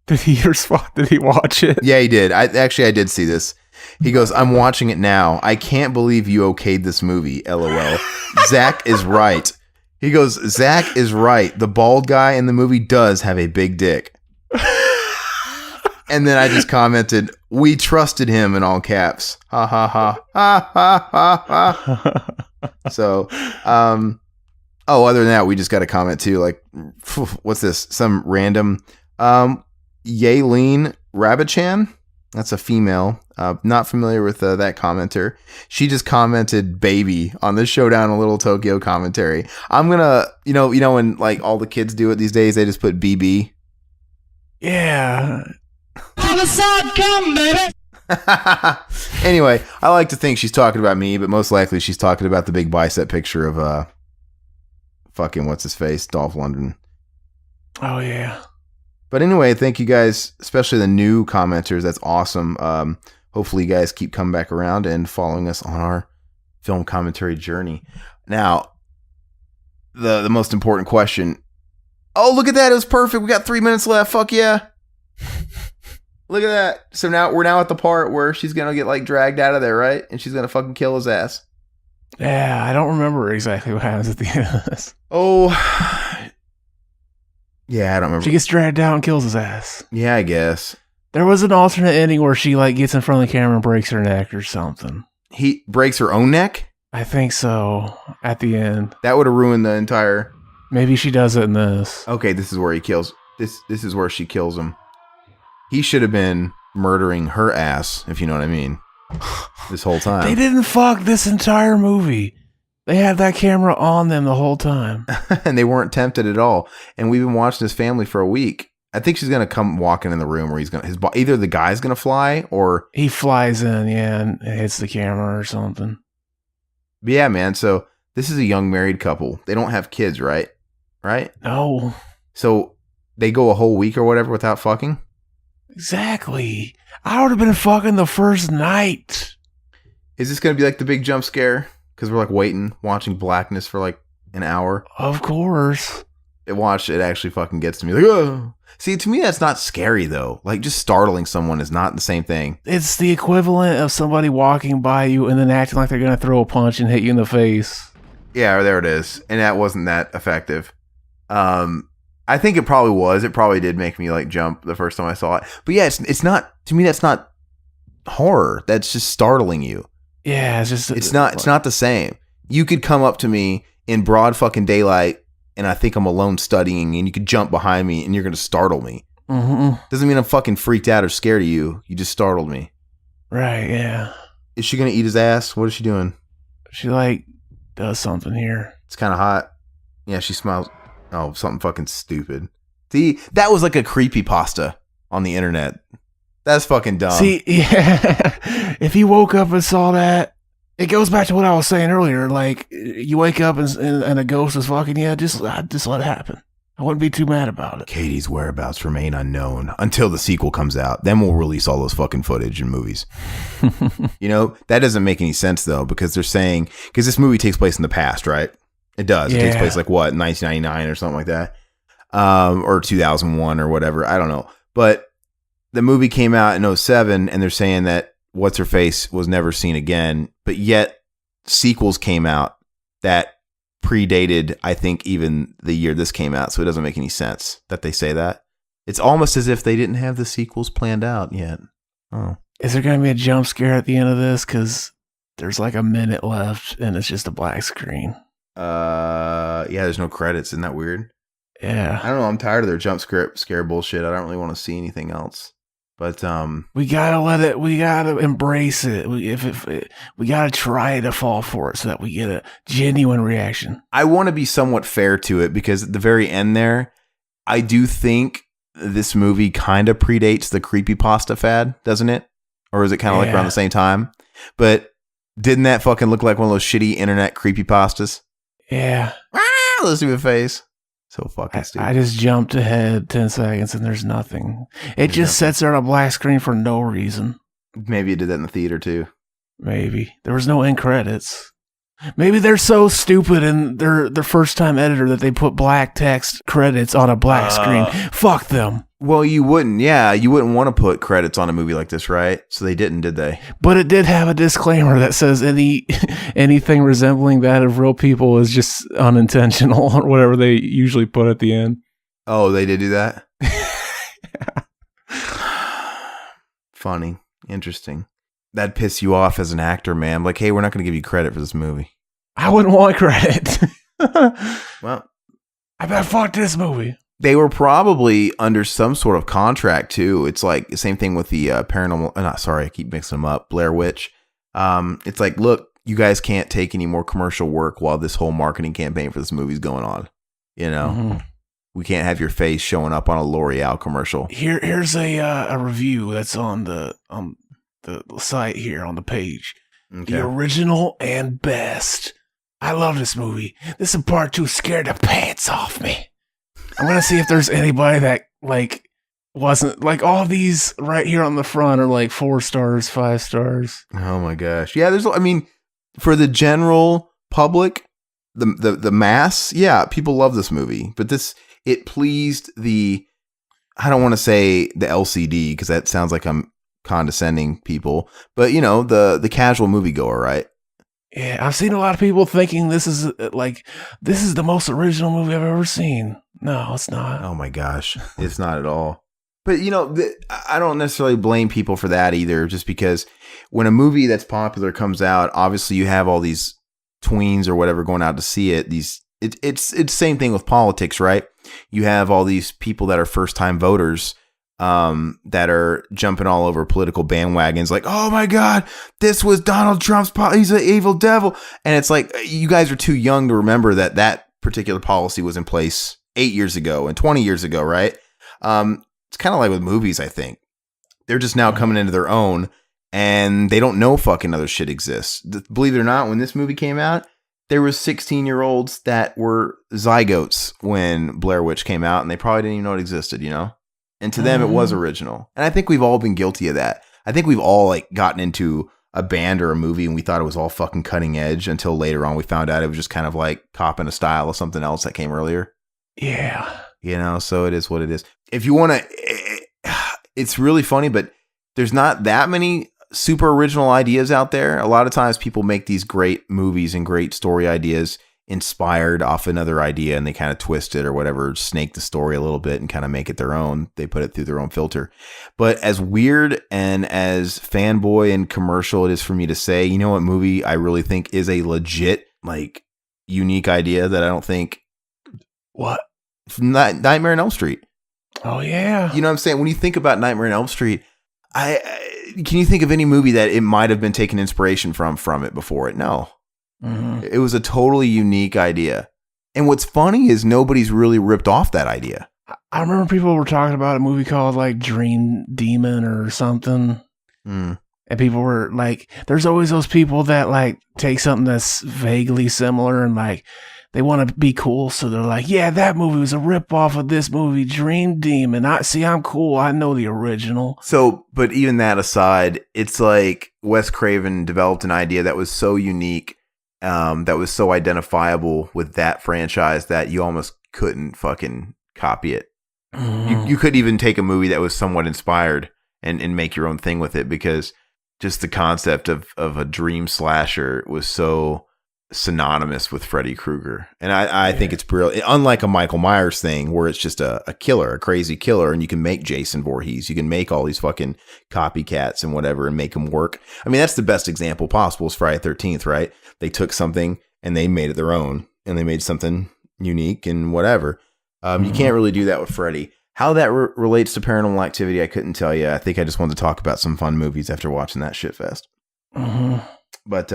Did he respond? Did he watch it? Yeah, he did. I did see this. He goes, I'm watching it now. I can't believe you okayed this movie. LOL. Zach is right. He goes, Zach is right. The bald guy in the movie does have a big dick. And then I just commented, we trusted him in all caps. Ha ha ha. Ha ha ha ha. So, other than that, we just got a comment too. Like, what's this? Some random, Yaleen Rabichan. That's a female. Not familiar with that commenter. She just commented baby on the Showdown in Little Tokyo commentary. I'm gonna, you know, when like all the kids do it these days, they just put BB. Yeah. Anyway, I like to think she's talking about me, but most likely she's talking about the big bicep picture of fucking what's his face, Dolph Lundgren. Oh yeah. But anyway, thank you guys, especially the new commenters. That's awesome. Hopefully you guys keep coming back around and following us on our film commentary journey. Now, the most important question. Oh, look at that. It was perfect. We got 3 minutes left. Fuck yeah. Look at that. So now we're at the part where she's going to get like dragged out of there, right? And she's going to fucking kill his ass. Yeah, I don't remember exactly what happens at the end of this. Oh, yeah, I don't remember. She gets dragged out and kills his ass. Yeah, I guess. There was an alternate ending where she like gets in front of the camera and breaks her neck or something. He breaks her own neck? I think so. At the end. That would have ruined the entire... Maybe she does it in this. Okay, this is where he kills... This is where she kills him. He should have been murdering her ass, if you know what I mean. This whole time. They didn't fuck this entire movie. They had that camera on them the whole time. And they weren't tempted at all. And we've been watching this family for a week. I think she's going to come walking in the room where he's going to... Either the guy's going to fly or... He flies in, yeah, and hits the camera or something. But yeah, man. So this is a young married couple. They don't have kids, right? Right? No. So they go a whole week or whatever without fucking? Exactly. I would have been fucking the first night. Is this going to be like the big jump scare? Because we're like watching blackness for like an hour. Of course. It actually fucking gets to me. Like, oh. See, to me, that's not scary though. Like just startling someone is not the same thing. It's the equivalent of somebody walking by you and then acting like they're going to throw a punch and hit you in the face. Yeah, there it is. And that wasn't that effective. I think it probably was. It probably did make me like jump the first time I saw it. But yeah, it's not, to me, that's not horror. That's just startling you. Yeah, it's not the same. You could come up to me in broad fucking daylight and I think I'm alone studying and you could jump behind me and you're going to startle me. Mm-hmm. Doesn't mean I'm fucking freaked out or scared of you. You just startled me. Right, yeah. Is she going to eat his ass? What is she doing? She like does something here. It's kind of hot. Yeah, she smiles. Oh, something fucking stupid. See, that was like a creepypasta on the internet. That's fucking dumb. See, yeah. If he woke up and saw that, it goes back to what I was saying earlier. Like, you wake up and a ghost is fucking you, just let it happen. I wouldn't be too mad about it. Katie's whereabouts remain unknown until the sequel comes out. Then we'll release all those fucking footage and movies. You know, that doesn't make any sense though, because they're saying, because this movie takes place in the past, right? It does. Yeah. It takes place like what, 1999 or something like that, or 2001 or whatever. I don't know. But the movie came out in 2007, and they're saying that what's her face was never seen again. But yet sequels came out that predated, I think, even the year this came out. So it doesn't make any sense that they say that. It's almost as if they didn't have the sequels planned out yet. Oh, is there going to be a jump scare at the end of this? Because there's like a minute left, and it's just a black screen. Yeah, there's no credits. Isn't that weird? Yeah. I don't know. I'm tired of their jump scare bullshit. I don't really want to see anything else. But we gotta let it. We gotta embrace it. We gotta try to fall for it so that we get a genuine reaction. I want to be somewhat fair to it because at the very end there, I do think this movie kind of predates the creepypasta fad, doesn't it? Or is it kind of like around the same time? But didn't that fucking look like one of those shitty internet creepypastas? Yeah. Let's do a face. So fucking stupid. I just jumped ahead 10 seconds and there's nothing. It just sits there on a black screen for no reason. Maybe you did that in the theater too. Maybe. There was no end credits. Maybe they're so stupid in their first time editor that they put black text credits on a black screen. Fuck them. Well, you wouldn't. Yeah, you wouldn't want to put credits on a movie like this, right? So they didn't, did they? But it did have a disclaimer that says anything resembling that of real people is just unintentional or whatever they usually put at the end. Oh, they did do that? Funny. Interesting. That'd piss you off as an actor, man. Like, hey, we're not going to give you credit for this movie. I wouldn't want credit. Well, I bet fuck this movie. They were probably under some sort of contract too. It's like the same thing with the paranormal. I keep mixing them up. Blair Witch. It's like, look, you guys can't take any more commercial work while this whole marketing campaign for this movie's going on. You know, we can't have your face showing up on a L'Oreal commercial. Here's a review that's on the site here on the page. Okay. The original and best. I love this movie. This is part 2 scared the pants off me. I'm going to see if there's anybody that, like, wasn't, like, all these right here on the front are, like, 4 stars, 5 stars. Oh, my gosh. Yeah, for the general public, the mass, yeah, people love this movie. But it pleased I don't want to say the LCD, because that sounds like I'm condescending people. But, the casual moviegoer, right? Yeah, I've seen a lot of people thinking this is the most original movie I've ever seen. No, it's not. Oh my gosh, it's not at all. But I don't necessarily blame people for that either, just because when a movie that's popular comes out, obviously you have all these tweens or whatever going out to see it. It's the same thing with politics, right? You have all these people that are first time voters that are jumping all over political bandwagons like, oh my God, this was Donald Trump's he's an evil devil. And it's like, you guys are too young to remember that particular policy was in place 8 years ago and 20 years ago, right? It's kind of like with movies, I think. They're just now coming into their own and they don't know fucking other shit exists. Believe it or not, when this movie came out, there was 16-year-olds that were zygotes when Blair Witch came out and they probably didn't even know it existed, And to them, it was original. And I think we've all been guilty of that. I think we've all gotten into a band or a movie and we thought it was all fucking cutting edge until later on we found out it was just kind of like copying a style of something else that came earlier. Yeah. So it is what it is. If you want to, it's really funny, but there's not that many super original ideas out there. A lot of times people make these great movies and great story ideas inspired off another idea and they kind of twist it or whatever, snake the story a little bit and kind of make it their own. They put it through their own filter. But as weird and as fanboy and commercial it is for me to say, you know what movie I really think is a legit, unique idea that I don't think... What? Nightmare on Elm Street. Oh, yeah. You know what I'm saying? When you think about Nightmare on Elm Street, can you think of any movie that it might have been taken inspiration from it before it? No. Mm-hmm. It was a totally unique idea. And what's funny is nobody's really ripped off that idea. I remember people were talking about a movie called Dream Demon or something. Mm. And people were there's always those people that take something that's vaguely similar and they want to be cool. So they're like, yeah, that movie was a rip off of this movie, Dream Demon. I'm cool. I know the original. So, but even that aside, it's like Wes Craven developed an idea that was so unique, that was so identifiable with that franchise that you almost couldn't fucking copy it. You could even take a movie that was somewhat inspired and make your own thing with it, because just the concept of a dream slasher was so synonymous with Freddy Krueger. And I think it's brilliant. Unlike a Michael Myers thing where it's just a killer, a crazy killer, and you can make Jason Voorhees, you can make all these fucking copycats and whatever and make them work. I mean, that's the best example possible is Friday the 13th, right? They took something and they made it their own and they made something unique and whatever. You can't really do that with Freddy. How that relates to Paranormal Activity, I couldn't tell you. I think I just wanted to talk about some fun movies after watching that shit fest. But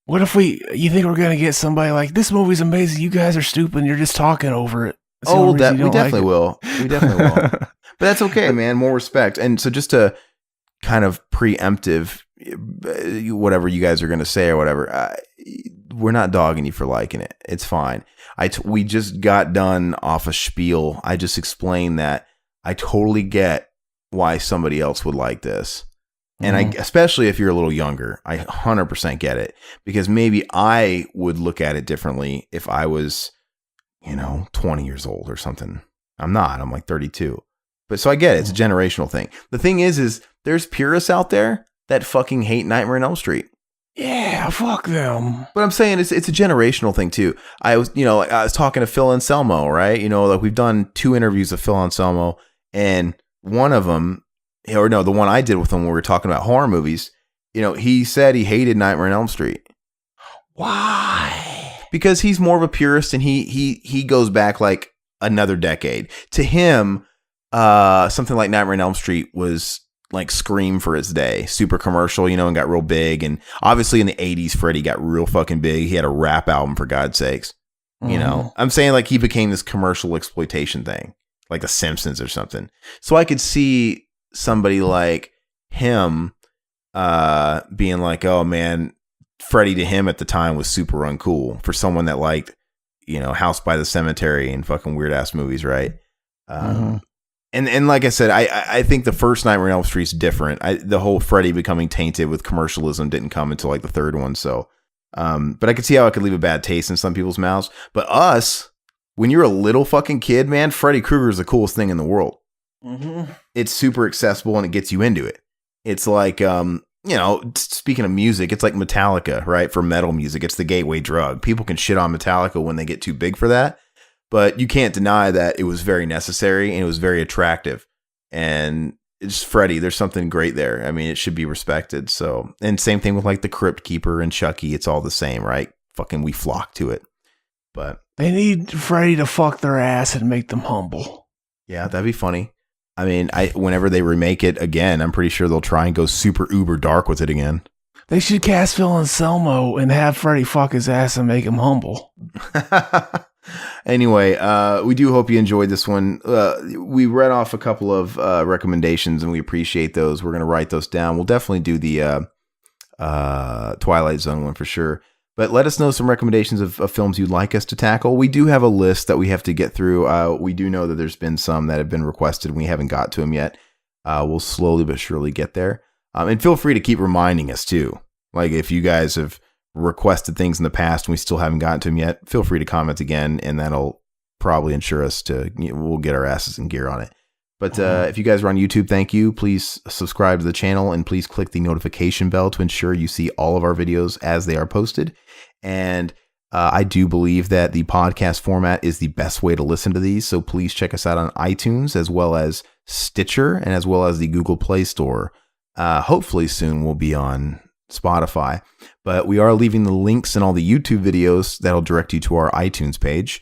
what if you think we're gonna get somebody like, this movie's amazing, you guys are stupid, and you're just talking over it? we definitely will. We definitely will. But that's okay, man. More respect. And so just to kind of preemptive, whatever you guys are going to say or whatever, we're not dogging you for liking it. It's fine. We just got done off a spiel. I just explained that I totally get why somebody else would like this. And especially if you're a little younger, I 100% get it, because maybe I would look at it differently if I was, 20 years old or something. I'm not. I'm like 32. But so I get it. It's a generational thing. The thing is there's purists out there that fucking hate Nightmare on Elm Street. Yeah, fuck them. But I'm saying it's a generational thing too. I was talking to Phil Anselmo, right? Like we've done 2 interviews of Phil Anselmo, and one of them, or no, the one I did with him when we were talking about horror movies, he said he hated Nightmare on Elm Street. Why? Because he's more of a purist, and he goes back like another decade. To him, something like Nightmare on Elm Street was like Scream for its day, super commercial, and got real big. And obviously in the 80s, Freddy got real fucking big. He had a rap album, for God's sakes. I'm saying like he became this commercial exploitation thing, like The Simpsons or something. So I could see somebody like him being like, oh man, Freddy to him at the time was super uncool for someone that liked, House by the Cemetery and fucking weird ass movies, right? And like I said, I think the first Nightmare on Elm Street's different. The whole Freddy becoming tainted with commercialism didn't come until like the third one. So, but I could see how it could leave a bad taste in some people's mouths. But us, when you're a little fucking kid, man, Freddy Krueger is the coolest thing in the world. It's super accessible and it gets you into it. It's like, speaking of music, it's like Metallica, right? For metal music, it's the gateway drug. People can shit on Metallica when they get too big for that. But you can't deny that it was very necessary and it was very attractive. And it's Freddy. There's something great there. I mean, it should be respected. So, and same thing with like the Crypt Keeper and Chucky. It's all the same, right? Fucking we flock to it. But they need Freddy to fuck their ass and make them humble. Yeah, that'd be funny. I mean, whenever they remake it again, I'm pretty sure they'll try and go super uber dark with it again. They should cast Phil Anselmo and have Freddy fuck his ass and make him humble. Anyway, we do hope you enjoyed this one. We read off a couple of recommendations and we appreciate those. We're going to write those down. We'll definitely do the Twilight Zone one for sure. But let us know some recommendations of films you'd like us to tackle. We do have a list that we have to get through. We do know that there's been some that have been requested and we haven't got to them yet. We'll slowly but surely get there. And feel free to keep reminding us too. Like if you guys have requested things in the past and we still haven't gotten to them yet, feel free to comment again and that'll probably ensure us we'll get our asses in gear on it. But if you guys are on YouTube, thank you. Please subscribe to the channel and please click the notification bell to ensure you see all of our videos as they are posted. And I do believe that the podcast format is the best way to listen to these. So please check us out on iTunes as well as Stitcher and as well as the Google Play Store. Hopefully soon we'll be on Spotify. But we are leaving the links in all the YouTube videos that'll direct you to our iTunes page.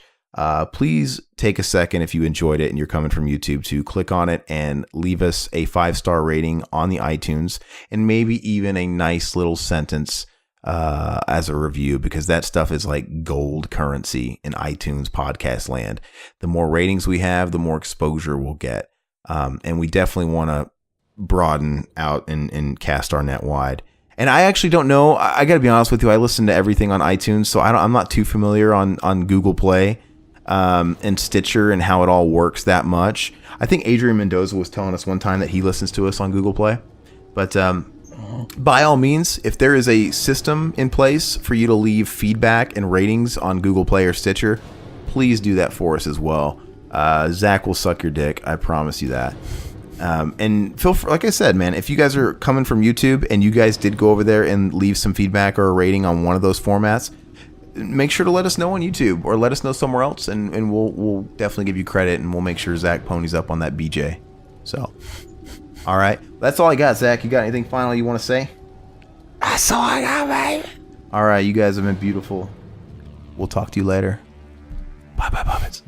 Please take a second if you enjoyed it and you're coming from YouTube to click on it and leave us a 5-star rating on the iTunes and maybe even a nice little sentence as a review, because that stuff is like gold currency in iTunes podcast land. The more ratings we have, the more exposure we'll get. And we definitely want to broaden out and cast our net wide. And I actually don't know. I got to be honest with you. I listen to everything on iTunes, so I'm not too familiar on Google Play and Stitcher and how it all works that much. I think Adrian Mendoza was telling us one time that he listens to us on Google Play. But by all means, if there is a system in place for you to leave feedback and ratings on Google Play or Stitcher, please do that for us as well. Zach will suck your dick. I promise you that. And feel free, like I said, man, if you guys are coming from YouTube and you guys did go over there and leave some feedback or a rating on one of those formats, make sure to let us know on YouTube or let us know somewhere else, and we'll definitely give you credit, and we'll make sure Zach ponies up on that BJ. So, all right, that's all I got. Zach, you got anything final you want to say? That's all I got, baby. All right, you guys have been beautiful. We'll talk to you later. Bye, puppets.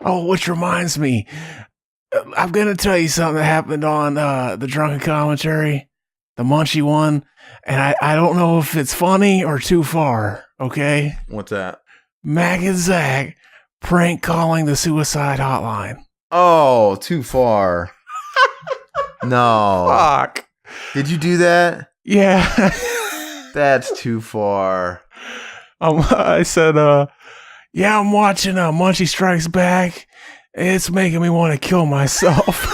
Oh, which reminds me, I'm gonna tell you something that happened on the Drunken Commentary, the Munchie one, and I don't know if it's funny or too far. Okay, What's that? Mac and Zach prank calling the suicide hotline. Oh, too far. No. Fuck. Did you do that? Yeah. That's too far. I said, yeah, I'm watching Munchie Strikes Back. It's making me want to kill myself.